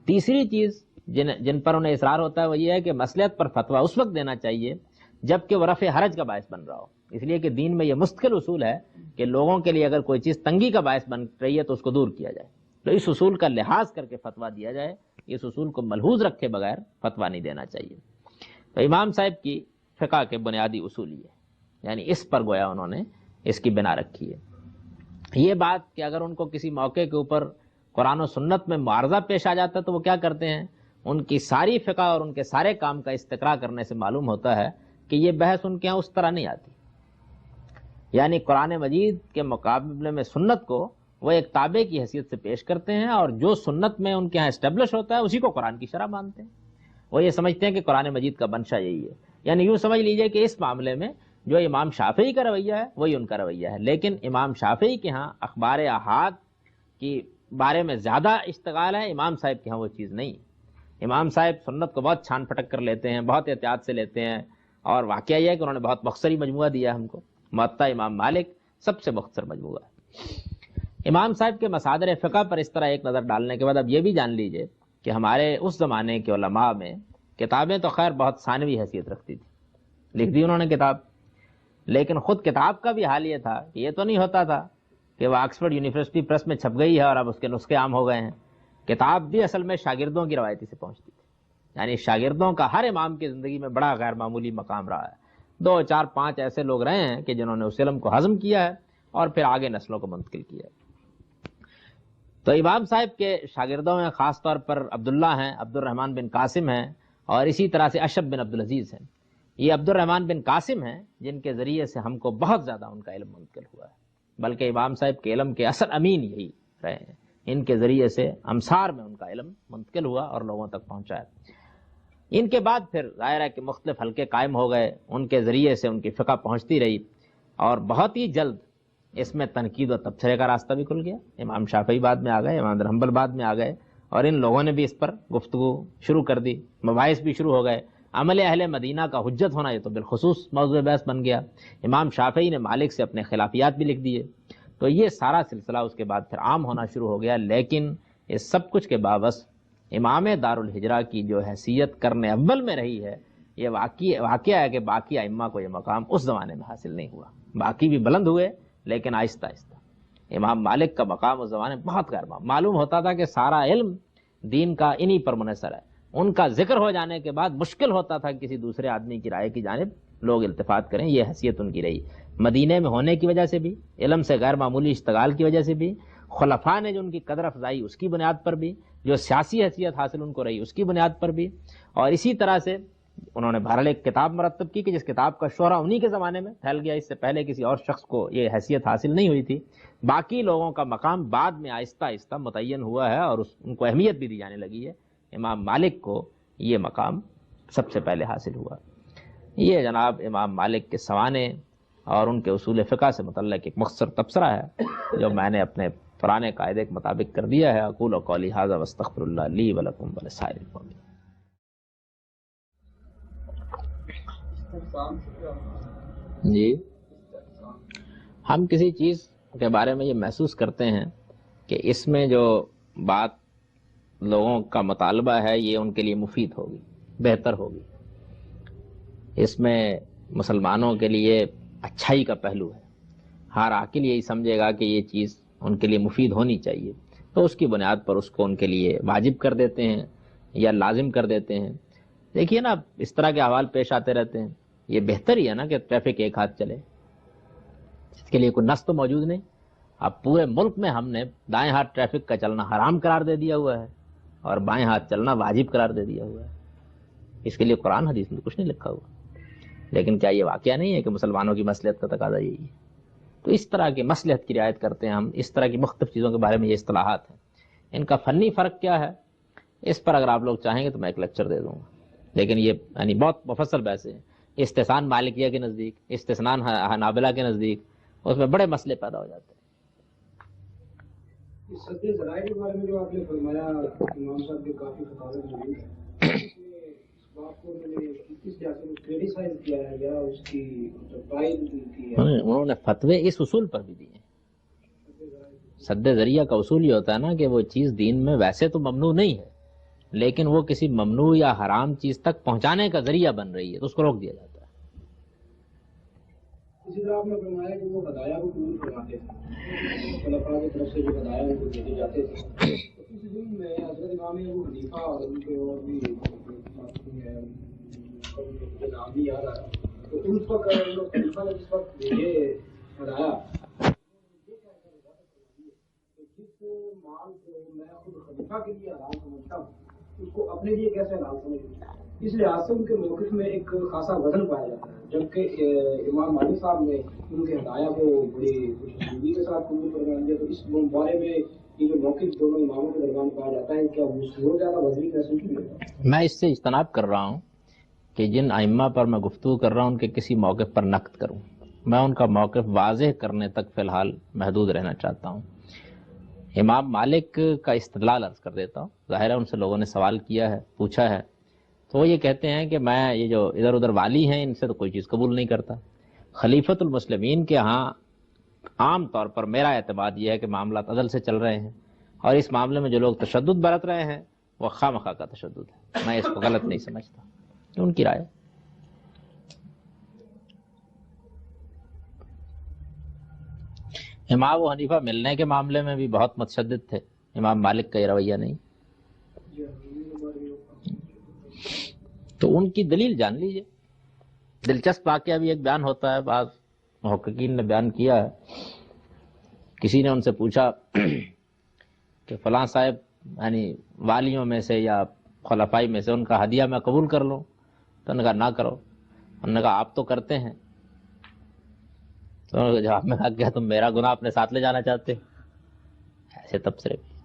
تیسری چیز جن پر انہیں اصرار ہوتا ہے وہ یہ ہے کہ مصلحت پر فتویٰ اس وقت دینا چاہیے جب کہ وہ رفع حرج کا باعث بن رہا ہو. اس لیے کہ دین میں یہ مستقل اصول ہے کہ لوگوں کے لیے اگر کوئی چیز تنگی کا باعث بن رہی ہے تو اس کو دور کیا جائے، تو اس اصول کا لحاظ کر کے فتویٰ دیا جائے. اس اصول کو ملحوظ رکھے بغیر فتویٰ نہیں دینا چاہیے۔ تو امام صاحب کی فقہ کے بنیادی اصول یہ، یعنی اس پر گویا انہوں نے اس کی بنا رکھی ہے۔ یہ بات کہ اگر ان کو کسی موقع کے اوپر قرآن و سنت میں معارضہ پیش آ جاتا ہے تو وہ کیا کرتے ہیں، ان کی ساری فقہ اور ان کے سارے کام کا استقراء کرنے سے معلوم ہوتا ہے کہ یہ بحث ان کے یہاں اس طرح نہیں آتی، یعنی قرآن مجید کے مقابلے میں سنت کو وہ ایک تابع کی حیثیت سے پیش کرتے ہیں، اور جو سنت میں ان کے ہاں اسٹیبلش ہوتا ہے اسی کو قرآن کی شرح مانتے ہیں۔ وہ یہ سمجھتے ہیں کہ قرآن مجید کا منشا یہی ہے، یعنی یوں سمجھ لیجئے کہ اس معاملے میں جو امام شافعی کا رویہ ہے وہی ان کا رویہ ہے، لیکن امام شافعی کے ہاں اخبار احاد کی بارے میں زیادہ اشتغال ہے، امام صاحب کے ہاں وہ چیز نہیں۔ امام صاحب سنت کو بہت چھان پھٹک کر لیتے ہیں، بہت احتیاط سے لیتے ہیں، اور واقعہ یہ ہے کہ انہوں نے بہت مختصری مجموعہ دیا ہم کو، موطا امام مالک سب سے مختصر مجموعہ ہے۔ امام صاحب کے مصادر فقہ پر اس طرح ایک نظر ڈالنے کے بعد اب یہ بھی جان لیجئے کہ ہمارے اس زمانے کے علماء میں کتابیں تو خیر بہت ثانوی حیثیت رکھتی تھی، لکھ دی انہوں نے کتاب، لیکن خود کتاب کا بھی حال یہ تھا کہ یہ تو نہیں ہوتا تھا کہ وہ آکسفورڈ یونیورسٹی پریس میں چھپ گئی ہے اور اب اس کے نسخے عام ہو گئے ہیں۔ کتاب بھی اصل میں شاگردوں کی روایتی سے پہنچتی تھی، یعنی شاگردوں کا ہر امام کی زندگی میں بڑا غیر معمولی مقام رہا ہے۔ 2 4 5 ایسے لوگ رہے ہیں کہ جنہوں نے اس علم کو ہضم کیا ہے اور پھر آگے نسلوں کو منتقل کیا ہے۔ تو امام صاحب کے شاگردوں میں خاص طور پر عبداللہ ہیں، عبد الرحمن بن قاسم ہیں، اور اسی طرح سے اشب بن عبدالعزیز ہیں۔ یہ عبد الرحمن بن قاسم ہیں جن کے ذریعے سے ہم کو بہت زیادہ ان کا علم منتقل ہوا ہے، بلکہ امام صاحب کے علم کے اصل امین یہی رہے ہیں، ان کے ذریعے سے امصار میں ان کا علم منتقل ہوا اور لوگوں تک پہنچا ہے۔ ان کے بعد پھر ظاہر ہے کہ مختلف حلقے قائم ہو گئے، ان کے ذریعے سے ان کی فقہ پہنچتی رہی، اور بہت ہی جلد اس میں تنقید و تبصرے کا راستہ بھی کھل گیا۔ امام شافعی بعد میں آ گئے، امام حنبل بعد میں آ گئے، اور ان لوگوں نے بھی اس پر گفتگو شروع کر دی، مباحث بھی شروع ہو گئے۔ عمل اہل مدینہ کا حجت ہونا یہ تو بالخصوص موضوع بحث بن گیا۔ امام شافعی نے مالک سے اپنے خلافیات بھی لکھ دیے، تو یہ سارا سلسلہ اس کے بعد پھر عام ہونا شروع ہو گیا۔ لیکن اس سب کچھ کے باوجود امام دارالہجرہ کی جو حیثیت کرنے اول میں رہی ہے، یہ واقعہ ہے کہ باقی ائمہ کو یہ مقام اس زمانے میں حاصل نہیں ہوا۔ باقی بھی بلند ہوئے لیکن آہستہ آہستہ۔ امام مالک کا مقام اس زمانے میں بہت غیر معلوم ہوتا تھا کہ سارا علم دین کا انہی پر منحصر ہے، ان کا ذکر ہو جانے کے بعد مشکل ہوتا تھا کسی دوسرے آدمی کی رائے کی جانب لوگ التفات کریں۔ یہ حیثیت ان کی رہی، مدینے میں ہونے کی وجہ سے بھی، علم سے غیر معمولی اشتغال کی وجہ سے بھی، خلفاء نے جو ان کی قدر افزائی اس کی بنیاد پر بھی، جو سیاسی حیثیت حاصل ان کو رہی اس کی بنیاد پر بھی، اور اسی طرح سے انہوں نے بہرحال ایک کتاب مرتب کی کہ جس کتاب کا شہرہ انہی کے زمانے میں پھیل گیا، اس سے پہلے کسی اور شخص کو یہ حیثیت حاصل نہیں ہوئی تھی۔ باقی لوگوں کا مقام بعد میں آہستہ آہستہ متعین ہوا ہے اور ان کو اہمیت بھی دی جانے لگی ہے۔ امام مالک کو یہ مقام سب سے پہلے حاصل ہوا۔ یہ جناب امام مالک کے سوانح اور ان کے اصول فقہ سے متعلق ایک مختصر تبصرہ ہے جو میں نے اپنے پرانے قاعدے کے مطابق کر دیا ہے۔ اقول قولی ھذا واستغفر اللہ لی ولکم ولسائر المؤمنین۔ جی، ہم کسی چیز کے بارے میں یہ محسوس کرتے ہیں کہ اس میں جو بات لوگوں کا مطالبہ ہے یہ ان کے لیے مفید ہوگی، بہتر ہوگی، اس میں مسلمانوں کے لیے اچھائی کا پہلو ہے، ہر عاقل یہی سمجھے گا کہ یہ چیز ان کے لیے مفید ہونی چاہیے، تو اس کی بنیاد پر اس کو ان کے لیے واجب کر دیتے ہیں یا لازم کر دیتے ہیں۔ دیکھیے نا، اس طرح کے احوال پیش آتے رہتے ہیں، یہ بہتر ہی ہے نا کہ ٹریفک ایک ہاتھ چلے، اس کے لیے کوئی نص تو موجود نہیں۔ اب پورے ملک میں ہم نے دائیں ہاتھ ٹریفک کا چلنا حرام قرار دے دیا ہوا ہے اور بائیں ہاتھ چلنا واجب قرار دے دیا ہوا ہے، اس کے لیے قرآن حدیث میں کچھ نہیں لکھا ہوا۔ لیکن کیا یہ واقعہ نہیں ہے کہ مسلمانوں کی مصلحت کا تقاضا یہی ہے؟ تو اس طرح کی مصلحت کی رعایت کرتے ہیں ہم، اس طرح کی مختلف چیزوں کے بارے میں یہ اصطلاحات ہیں۔ ان کا فنی فرق کیا ہے، اس پر اگر آپ لوگ چاہیں گے تو میں ایک لیکچر دے دوں گا، لیکن یہ یعنی بہت مفصل بحث ہے۔ استحسان مالکیہ کے نزدیک، استثنان حنابلہ کے نزدیک، اس میں بڑے مسئلے پیدا ہو جاتے ہیں۔ سد ذرائع کے بارے میں جو آپ نے فرمایا، امام صاحب کے کافی فتاوی موجود ہیں، اس بات کو میں نے کس جگہ سے کریٹیسائز کیا ہے یا اس کی پرائز کی ہے؟ انہوں نے فتوے اس اصول پر بھی دیے ہیں۔ سد ذریعہ کا اصول یہ ہوتا ہے نا کہ وہ چیز دین میں ویسے تو ممنوع نہیں ہے، لیکن وہ کسی ممنوع یا حرام چیز تک پہنچانے کا ذریعہ بن رہی ہے تو اس کو روک دیا جاتا ہے۔ اسی طرح آپ نے فرمایا کہ وہ ہدایہ کو قبول فرماتے تھے، خلفاء کی طرف سے جو ہدایہ ان کو دیے جاتے تھے، اسی ضمن میں حضرت امام ابو حنیفہ اور ان کے اور بھی ساتھی ہیں، مجھے نام نہیں یاد آ رہا، تو اس وقت خلیفہ نے جس وقت یہ ہرایا جس مال کو میں خود خلیفہ کے لیے حلال سمجھتا ہوں اس کو اپنے لیے کیسے حلال سمجھوں؟ اس لحاظ سے ان کے موقف میں ایک خاصا وزن پایا جاتا ہے، جبکہ امام مالک صاحب نے ان کے ہدایہ کو بڑی خوشی کے ساتھ قبول کروا دیا۔ تو اس بارے میں یہ جو موقف دونوں اماموں کے درمیان پایا جاتا ہے کیا وہ زیادہ وزنی محسوس نہیں ہوتا؟ میں اس سے اجتناب کر رہا ہوں کہ جن ائمہ پر میں گفتگو کر رہا ہوں ان کے کسی موقف پر نقد کروں، میں ان کا موقف واضح کرنے تک فی الحال محدود رہنا چاہتا ہوں۔ امام مالک کا استدلال عرض کر دیتا ہوں، ظاہر ہے ان سے لوگوں نے سوال کیا ہے، پوچھا ہے، تو وہ یہ کہتے ہیں کہ میں یہ جو ادھر ادھر والی ہیں ان سے تو کوئی چیز قبول نہیں کرتا۔ خلیفۃ المسلمین کے ہاں عام طور پر میرا اعتماد یہ ہے کہ معاملات عدل سے چل رہے ہیں، اور اس معاملے میں جو لوگ تشدد برت رہے ہیں وہ خواہ مخواہ کا تشدد ہے، میں اس کو غلط نہیں سمجھتا، ان کی رائے۔ امام ابو حنیفہ ملنے کے معاملے میں بھی بہت متشدد تھے، امام مالک کا یہ رویہ نہیں، تو ان کی دلیل جان لیجئے۔ دلچسپ واقعہ بھی ایک بیان ہوتا ہے، بعض محققین نے بیان کیا ہے، کسی نے ان سے پوچھا کہ فلاں صاحب یعنی والیوں میں سے یا خلفائی میں سے ان کا ہدیہ میں قبول کر لوں، تو انہوں نے کہا نہ کرو، انہوں نے کہا آپ تو کرتے ہیں، تو جواب میں کہا کیا تم میرا گناہ اپنے ساتھ لے جانا چاہتے؟ ایسے تبصرے بھی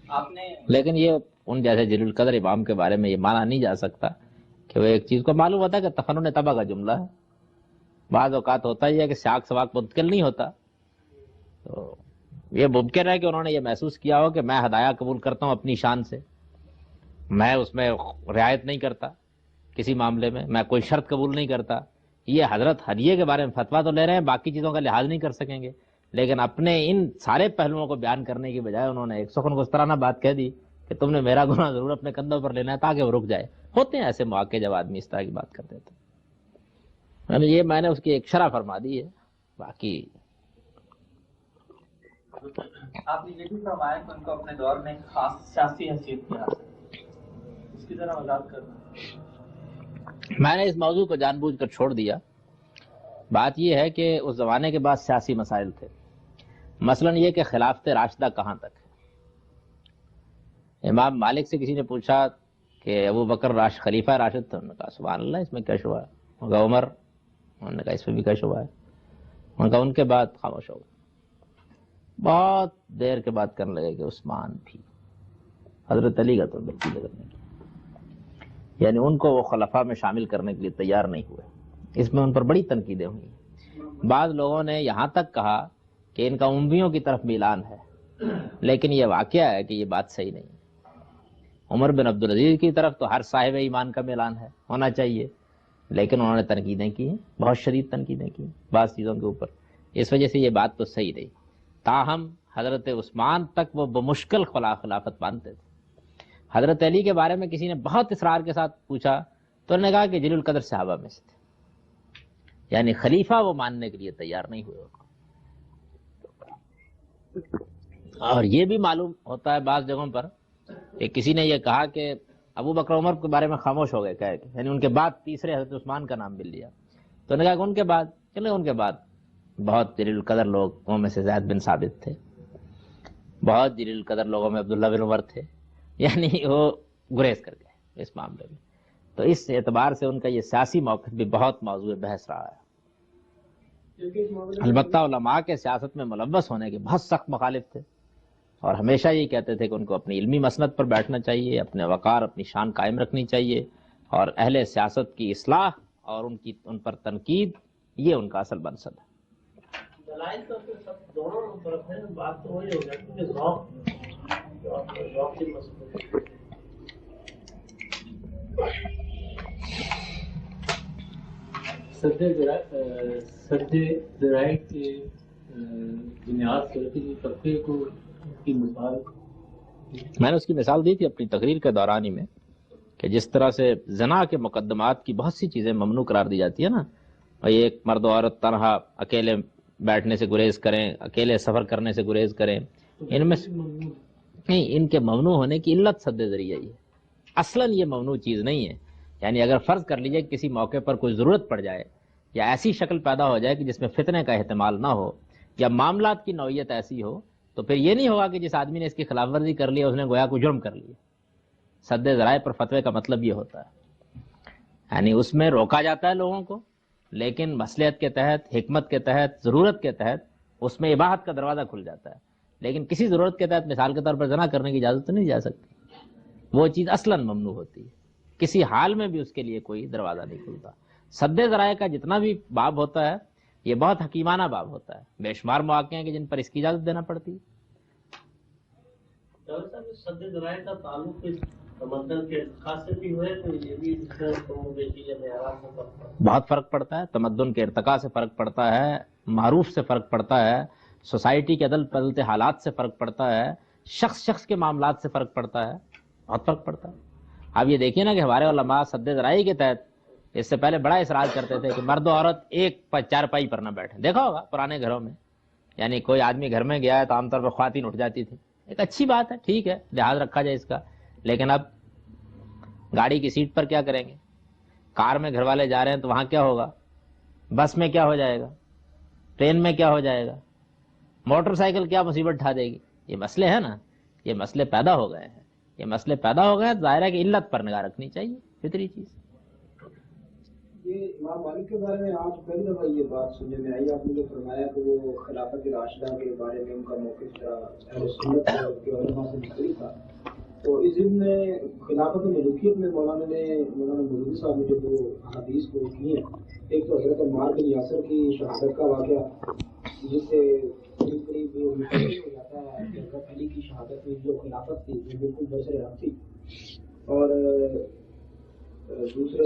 آپ نے، لیکن یہ ان جیسے جلیل القدر امام کے بارے میں یہ مانا نہیں جا سکتا کہ وہ ایک چیز کو معلوم ہوتا ہے کہ تفنن طبع کا جملہ ہے، بعض اوقات ہوتا ہی ہے کہ سیاق سواق منتقل نہیں ہوتا، تو یہ ممکن ہے کہ انہوں نے یہ محسوس کیا ہو کہ میں ہدایہ قبول کرتا ہوں اپنی شان سے، میں اس میں رعایت نہیں کرتا کسی معاملے میں کوئی شرط قبول نہیں کرتا، یہ حضرت ہدیے کے بارے میں فتویٰ تو لے رہے ہیں، باقی چیزوں کا لحاظ نہیں کر سکیں گے، لیکن اپنے ان سارے پہلوؤں کو بیان کرنے کی بجائے انہوں نے ایک سخن گسترانہ بات کہہ دی کہ تم نے میرا گناہ ضرور اپنے کندھوں پر لینا ہے تاکہ وہ رک جائے۔ ہوتے ہیں ایسے مواقع جب آدمی اس طرح کی بات کر دیتے ہیں، یہ میں نے اس کی ایک شرح فرما دی ہے، باقی آپ نے یہ بھی فرمایا کہ ان کو اپنے دور میں ایک خاص سیاسی حیثیت کی حاصل، اس کی ذرا وضاحت کرنا۔ میں نے اس موضوع کو جان بوجھ کر چھوڑ دیا۔ بات یہ ہے کہ اس زمانے کے بعد سیاسی مسائل تھے، مثلا یہ کہ خلافت راشدہ کہاں تک ہے۔ امام مالک سے کسی نے پوچھا کہ ابو بکر خلیفہ راشد تھے، انہوں نے کہا سبحان اللہ، اس میں کیا شبہ ہے؟ انہوں نے کہا عمر، انہوں نے کہا اس میں بھی کیا شبہ ہے؟ انہوں نے کہا ان کے بعد خاموش ہو گئے۔ بہت دیر کے بعد کرنے لگے کہ عثمان بھی، حضرت علی کا تو بالکل ذکر نہیں کیا، یعنی ان کو وہ خلفاء میں شامل کرنے کے لیے تیار نہیں ہوئے۔ اس میں ان پر بڑی تنقیدیں ہوئی، بعض لوگوں نے یہاں تک کہا کہ ان کا امویوں کی طرف میلان ہے، لیکن یہ واقعہ ہے کہ یہ بات صحیح نہیں ہے۔ عمر بن عبدالعزیز کی طرف تو ہر صاحب ایمان کا میلان ہے، ہونا چاہیے، لیکن انہوں نے تنقیدیں کی ہیں، بہت شدید تنقیدیں کی بعض چیزوں کے اوپر، اس وجہ سے یہ بات تو صحیح نہیں۔ تاہم حضرت عثمان تک وہ بمشکل خلافت مانتے تھے۔ حضرت علی کے بارے میں کسی نے بہت اصرار کے ساتھ پوچھا تو انہوں نے کہا کہ جلیل القدر صحابہ میں سے تھے، یعنی خلیفہ وہ ماننے کے لیے تیار نہیں ہوئے۔ اور یہ بھی معلوم ہوتا ہے بعض جگہوں پر کہ کسی نے یہ کہا کہ ابو بکر عمر کے بارے میں خاموش ہو گئے، کہہ کے یعنی ان کے بعد تیسرے حضرت عثمان کا نام مل لیا، تو انہوں نے کہا کہ ان کے بعد چلے، ان کے بعد بہت جلیل القدر لوگوں میں سے زید بن ثابت تھے، بہت جلیل القدر لوگوں میں عبداللہ بن عمر تھے، یعنی وہ گریز کر گئے اس معاملے میں۔ تو اس اعتبار سے ان کا یہ سیاسی موقف بھی بہت موضوع بحث رہا ہے۔ البتہ علماء کے سیاست میں ملوث ہونے کے بہت سخت مخالف تھے، اور ہمیشہ یہی کہتے تھے کہ ان کو اپنی علمی مسند پر بیٹھنا چاہیے، اپنے وقار، اپنی شان قائم رکھنی چاہیے، اور اہل سیاست کی اصلاح اور ان پر تنقید یہ ان کا اصل مقصد ہے۔ دلائل تو سب دونوں طرف ہیں، بات تو وہی ہو جاتی ہے کہ ذوق کی مسئلہ۔ سد ذرائع کی بنیاد سے طبقے کو کی مثال میں نے اس کی مثال دی تھی اپنی تقریر کے دوران ہی میں، کہ جس طرح سے زنا کے مقدمات کی بہت سی چیزیں ممنوع قرار دی جاتی ہے نا، اور یہ ایک مرد و عورت تنہا اکیلے بیٹھنے سے گریز کریں، اکیلے سفر کرنے سے گریز کریں، ان میں نہیں، ان کے ممنوع ہونے کی علت سد ذریعہ ہی ہے، اصلاً یہ ممنوع چیز نہیں ہے. یعنی اگر فرض کر لیجئے کسی موقع پر کوئی ضرورت پڑ جائے یا ایسی شکل پیدا ہو جائے کہ جس میں فتنے کا احتمال نہ ہو یا معاملات کی نوعیت ایسی ہو، تو پھر یہ نہیں ہوگا کہ جس آدمی نے اس کی خلاف ورزی کر لی اس نے گویا کو جرم کر لیا. سد ذرائع پر فتوے کا مطلب یہ ہوتا ہے، یعنی اس میں روکا جاتا ہے لوگوں کو، لیکن مصلحت کے تحت، حکمت کے تحت، ضرورت کے تحت اس میں اباحت کا دروازہ کھل جاتا ہے. لیکن کسی ضرورت کے تحت مثال کے طور پر زنا کرنے کی اجازت نہیں جا سکتی، وہ چیز اصلاً ممنوع ہوتی ہے، کسی حال میں بھی اس کے لیے کوئی دروازہ نہیں کھلتا. سد ذرائع کا جتنا بھی باب ہوتا ہے یہ بہت حکیمانہ باب ہوتا ہے، بے شمار مواقع ہیں کہ جن پر اس کی اجازت دینا پڑتی ہے. سد ذرائع کا تعلق تمدن کے ارتقاء سے بھی ہوئے تو یہ بھی بہت فرق پڑتا ہے. تمدن کے ارتقاء سے فرق پڑتا ہے، معروف سے فرق پڑتا ہے، سوسائٹی کے عدل بدلتے حالات سے فرق پڑتا ہے، شخص کے معاملات سے فرق پڑتا ہے، بہت فرق پڑتا ہے. آپ یہ دیکھیے نا کہ ہمارے علماء سد ذرائع کے تحت اس سے پہلے بڑا اصرار کرتے تھے کہ مرد و عورت ایک چارپائی پر نہ بیٹھیں. دیکھا ہوگا پرانے گھروں میں، یعنی کوئی آدمی گھر میں گیا ہے تو عام طور پر خواتین اٹھ جاتی تھی. ایک اچھی بات ہے، ٹھیک ہے، لحاظ رکھا جائے اس کا. لیکن اب گاڑی کی سیٹ پر کیا کریں گے؟ کار میں گھر والے جا رہے ہیں تو وہاں کیا ہوگا؟ بس میں کیا ہو جائے گا؟ ٹرین میں کیا ہو جائے گا؟ موٹر سائیکل کیا مصیبت ڈھا دے گی؟ یہ مسئلے ہیں نا، یہ مسئلے پیدا ہو گئے ہیں. یہ مسئلے پیدا ہو گئے، ظاہر ہے کہ علت پر نگاہ رکھنی چاہیے، فطری چیز. یہ امام مالک کے بارے میں آج پہلی دفعہ یہ بات سننے میں آئی. آپ نے جو فرمایا کہ وہ خلافت راشدہ کے بارے میں ان کا موقف اہل سنت کے علماء سے مختلف تھا، تو اس ضمن میں خلافت ملوکیت میں مولانا مودودی صاحب نے جو دو حدیث کو کی ہیں، ایک تو حضرت عمار بن یاسر کی شہادت کا واقعہ جس سے قریب ہو جاتا ہے کہ حضرت علی کی شہادت میں جو خلافت تھی وہ بالکل برسر عام تھی، اور دوسرے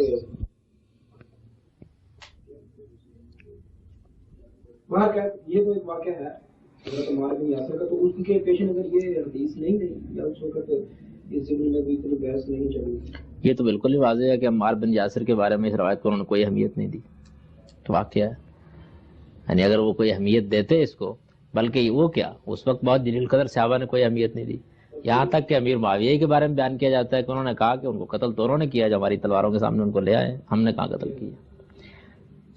یہ تو ایک واقعہ ہے حضرت عمار بن یاسر کا، تو اس کے پیش نظر یہ حدیث نہیں رہی یا اس وقت اس ضمن میں کوئی اتنی بحث نہیں چلی. یہ تو بالکل ہی واضح ہے کہ عمار بن یاسر کے بارے میں اس روایت کو انہوں نے کوئی اہمیت نہیں دی. تو واقعہ ہے، یعنی اگر وہ کوئی اہمیت دیتے اس کو، بلکہ وہ کیا اس وقت بہت جلیل قدر صحابہ نے کوئی اہمیت نہیں دی. یہاں تک کہ امیر معاویہ کے بارے میں بیان کیا جاتا ہے کہ انہوں نے کہا کہ ان کو قتل تو انہوں نے کیا جو ہماری تلواروں کے سامنے ان کو لے آئے، ہم نے کہاں قتل کیا.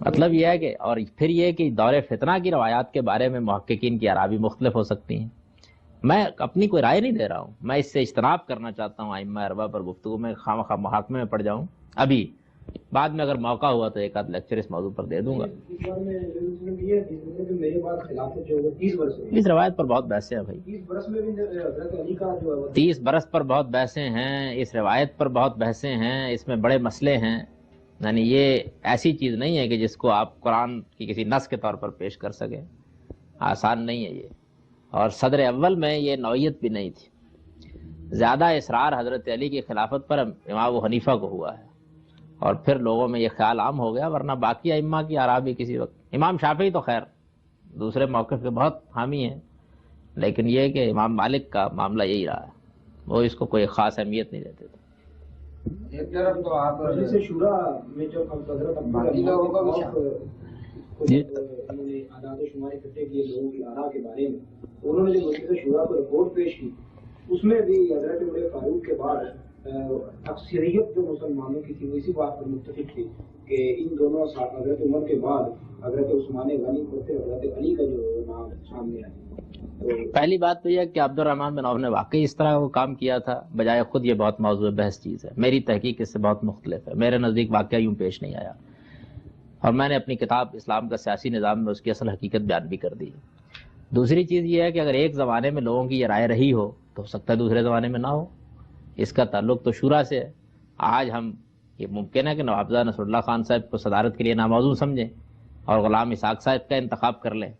مطلب یہ ہے کہ، اور پھر یہ کہ دور فتنہ کی روایات کے بارے میں محققین کی آراء بھی مختلف ہو سکتی ہیں. میں اپنی کوئی رائے نہیں دے رہا ہوں، میں اس سے اجتناب کرنا چاہتا ہوں ائمہ اربعہ پر گفتگو میں خواہ محاکمے میں پڑ جاؤں. ابھی بعد میں اگر موقع ہوا تو ایک آدھ لیکچر اس موضوع پر دے دوں گا. اس روایت پر بہت بحثیں ہیں بھائی، 30 برس پر بہت بحثیں ہیں، اس روایت پر بہت بحثیں ہیں، اس میں بڑے مسئلے ہیں. یعنی یہ ایسی چیز نہیں ہے کہ جس کو آپ قرآن کی کسی نص کے طور پر پیش کر سکیں، آسان نہیں ہے یہ. اور صدر اول میں یہ نوعیت بھی نہیں تھی. زیادہ اصرار حضرت علی کی خلافت پر امام ابو حنیفہ کو ہوا ہے، اور پھر لوگوں میں یہ خیال عام ہو گیا، ورنہ باقی ائمہ کی آراء بھی کسی وقت، امام شافعی تو خیر دوسرے موقف کے بہت حامی ہیں، لیکن یہ کہ امام مالک کا معاملہ یہی رہا ہے، وہ اس کو کوئی خاص اہمیت نہیں دیتے تھے. ایک طرف تو آپ جیسے شورا میں جو حضرت علی کا ہوگا انہوں نے اعداد و شمار اکٹھے کیے لوگوں کی آراء کے بارے میں، انہوں نے جو مجلس شورا کو رپورٹ پیش کی اس میں بھی حضرت عمر فاروق کے بعد اکثریت جو مسلمانوں کی تھی وہ اسی بات پر متفق تھی کہ ان دونوں حضرت عمر کے بعد حضرت عثمان غنی اور پھر حضرت علی کا جو نام سامنے آیا. پہلی بات تو یہ کہ عبد الرحمن بن عوف نے واقعی اس طرح وہ کام کیا تھا، بجائے خود یہ بہت موضوع بحث چیز ہے. میری تحقیق اس سے بہت مختلف ہے، میرے نزدیک واقعہ یوں پیش نہیں آیا، اور میں نے اپنی کتاب اسلام کا سیاسی نظام میں اس کی اصل حقیقت بیان بھی کر دی. دوسری چیز یہ ہے کہ اگر ایک زمانے میں لوگوں کی یہ رائے رہی ہو تو ہو سکتا ہے دوسرے زمانے میں نہ ہو. اس کا تعلق تو شورا سے ہے. آج ہم یہ ممکن ہے کہ نوابزادہ نصر اللہ خان صاحب کو صدارت کے لیے ناموزوں سمجھیں اور غلام اسحاق صاحب کا انتخاب کر لیں،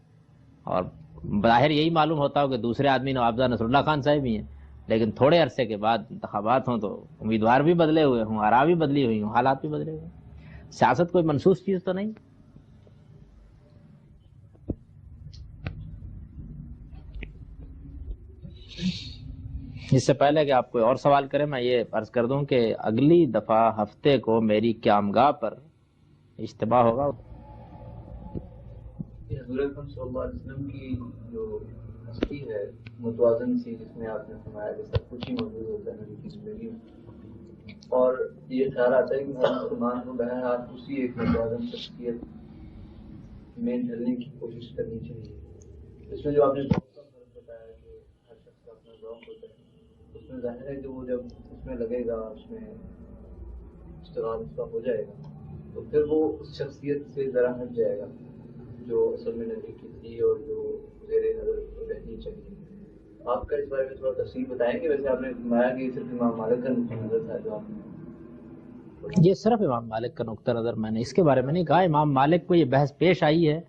اور بظاہر یہی معلوم ہوتا ہو کہ دوسرے آدمی نوابزادہ نصر اللہ خان صاحب ہی ہیں، لیکن تھوڑے عرصے کے بعد انتخابات ہوں تو امیدوار بھی بدلے ہوئے ہوں، آراء بھی بدلی ہوئی ہوں، حالات بھی بدلے ہوئے ہیں. سیاست کوئی منسوخ چیز تو نہیں. اس سے پہلے کہ آپ کوئی اور سوال کریں میں یہ عرض کر دوں کہ اگلی دفعہ ہفتے کو میری قیامگاہ پر اجتماع ہوگا. حضور اکرم صلی اللہ علیہ وسلم کی جو ہستی ہے متوازن سی، جس میں آپ نے فرمایا کہ سب کچھ ہی موجود ہوتا ہے نبی کی زندگی میں، اور یہ خیال آتا ہے کہ ہر مسلمان کو بہرحال اسی ایک متوازن شخصیت میں ڈھلنے کی کوشش کرنی چاہیے. اس میں جو آپ نے ذوق کا فرق بتایا کہ ہر شخص کا اپنا ذوق ہوتا ہے، اس میں ظاہر ہے کہ وہ جب اس میں لگے گا، اس میں اشتغال اس کا ہو جائے گا، تو پھر وہ اس شخصیت سے ذرا ہٹ جائے گا جو اصل میں نبی کی تھی اور جو زیر نظر رہنی چاہیے. آپ کا اس بارے میں تھوڑا تفصیل بتائیں گے؟ ویسے آپ نے فرمایا کہ صرف امام مالک کا نقطہ نظر تھا جو آپ نے. یہ صرف امام مالک کا نقطہ نظر، میں نے اس کے بارے میں نہیں کہا. امام مالک کو یہ بحث پیش آئی ہے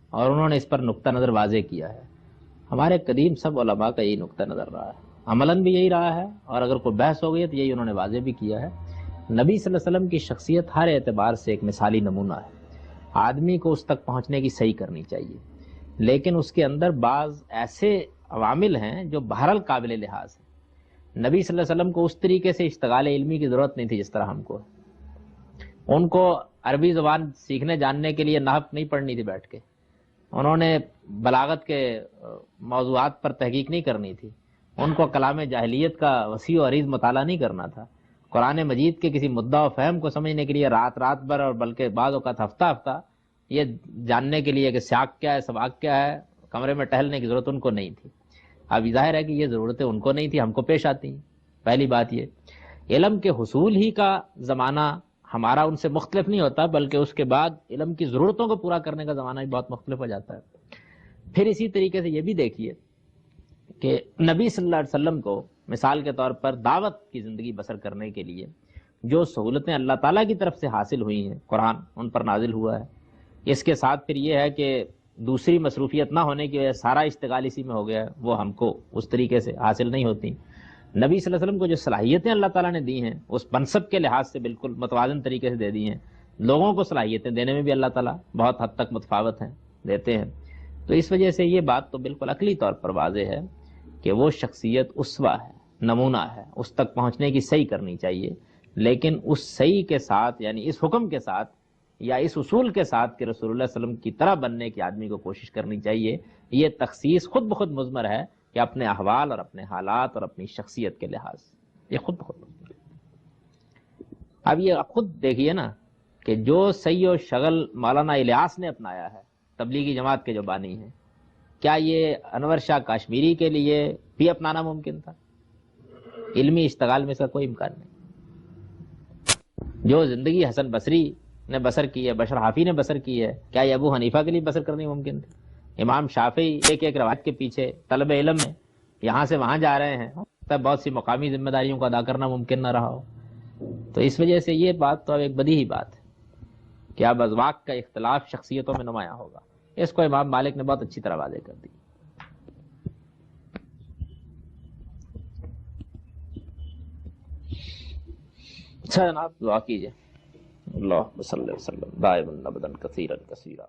اور انہوں نے اس پر نقطہ نظر واضح کیا ہے. ہمارے قدیم سب علماء کا یہی نقطہ نظر رہا ہے، عملاً بھی یہی رہا ہے، اور اگر کوئی بحث ہو گئی ہے تو یہی انہوں نے واضح بھی کیا ہے. نبی صلی اللہ علیہ وسلم کی شخصیت ہر اعتبار سے ایک مثالی نمونہ ہے. آدمی کو اس تک پہنچنے کی صحیح کرنی چاہیے، لیکن اس کے اندر بعض ایسے عوامل ہیں جو بہرحال قابل لحاظ ہیں. نبی صلی اللہ علیہ وسلم کو اس طریقے سے اشتغال علمی کی ضرورت نہیں تھی جس طرح ہم کو ہے. ان کو عربی زبان سیکھنے جاننے کے لیے نحو نہیں پڑھنی تھی بیٹھ کے، انہوں نے بلاغت کے موضوعات پر تحقیق نہیں کرنی تھی، ان کو کلام جاہلیت کا وسیع و عریض مطالعہ نہیں کرنا تھا. قرآن مجید کے کسی مدعا و فہم کو سمجھنے کے لیے رات بھر اور بلکہ بعض اوقات ہفتہ یہ جاننے کے لیے کہ سیاق کیا ہے، سباق کیا ہے، کمرے میں ٹہلنے کی ضرورت ان کو نہیں تھی. اب ظاہر ہے کہ یہ ضرورتیں ان کو نہیں تھی، ہم کو پیش آتی ہیں. پہلی بات یہ علم کے حصول ہی کا زمانہ ہمارا ان سے مختلف نہیں ہوتا، بلکہ اس کے بعد علم کی ضرورتوں کو پورا کرنے کا زمانہ بھی بہت مختلف ہو جاتا ہے. پھر اسی طریقے سے یہ بھی دیکھیے کہ نبی صلی اللہ علیہ وسلم کو مثال کے طور پر دعوت کی زندگی بسر کرنے کے لیے جو سہولتیں اللہ تعالیٰ کی طرف سے حاصل ہوئی ہیں، قرآن ان پر نازل ہوا ہے. اس کے ساتھ پھر یہ ہے کہ دوسری مصروفیت نہ ہونے کی وجہ سے سارا اشتغال اسی میں ہو گیا ہے، وہ ہم کو اس طریقے سے حاصل نہیں ہوتی. نبی صلی اللہ علیہ وسلم کو جو صلاحیتیں اللہ تعالیٰ نے دی ہیں اس منصب کے لحاظ سے بالکل متوازن طریقے سے دے دی ہیں. لوگوں کو صلاحیتیں دینے میں بھی اللہ تعالیٰ بہت حد تک متفاوت ہیں، دیتے ہیں. تو اس وجہ سے یہ بات تو بالکل عقلی طور پر واضح ہے کہ وہ شخصیت اسوہ ہے، نمونہ ہے، اس تک پہنچنے کی صحیح کرنی چاہیے. لیکن اس صحیح کے ساتھ، یعنی اس حکم کے ساتھ یا اس اصول کے ساتھ کہ رسول اللہ صلی اللہ علیہ وسلم کی طرح بننے کی آدمی کو کوشش کرنی چاہیے، یہ تخصیص خود بخود مضمر ہے کہ اپنے احوال اور اپنے حالات اور اپنی شخصیت کے لحاظ یہ خود بخود مضمر ہے. اب یہ خود دیکھیے نا کہ جو سی و شغل مولانا الیاس نے اپنایا ہے، تبلیغی جماعت کے جو بانی ہیں، کیا یہ انور شاہ کاشمیری کے لیے بھی اپنانا ممکن تھا؟ علمی اشتغال میں اس کا کوئی امکان نہیں. جو زندگی حسن بصری نے بسر کی ہے، بشر حافی نے بسر کی ہے، کیا یہ ابو حنیفہ کے لیے بسر کرنی ممکن تھی؟ امام شافعی ایک ایک روایت کے پیچھے طلب علم میں یہاں سے وہاں جا رہے ہیں، تب بہت سی مقامی ذمہ داریوں کو ادا کرنا ممکن نہ رہا ہو. تو اس وجہ سے یہ بات تو اب ایک بدیہی بات ہے کہ اب اذواق کا اختلاف شخصیتوں میں نمایاں ہوگا. اس کو امام مالک نے بہت اچھی طرح واضح کر دی. اچھا جناب، دعا کیجیے. اللہ صلی اللہ علیہ وسلم دائما ابدا کثیرا کثیرا.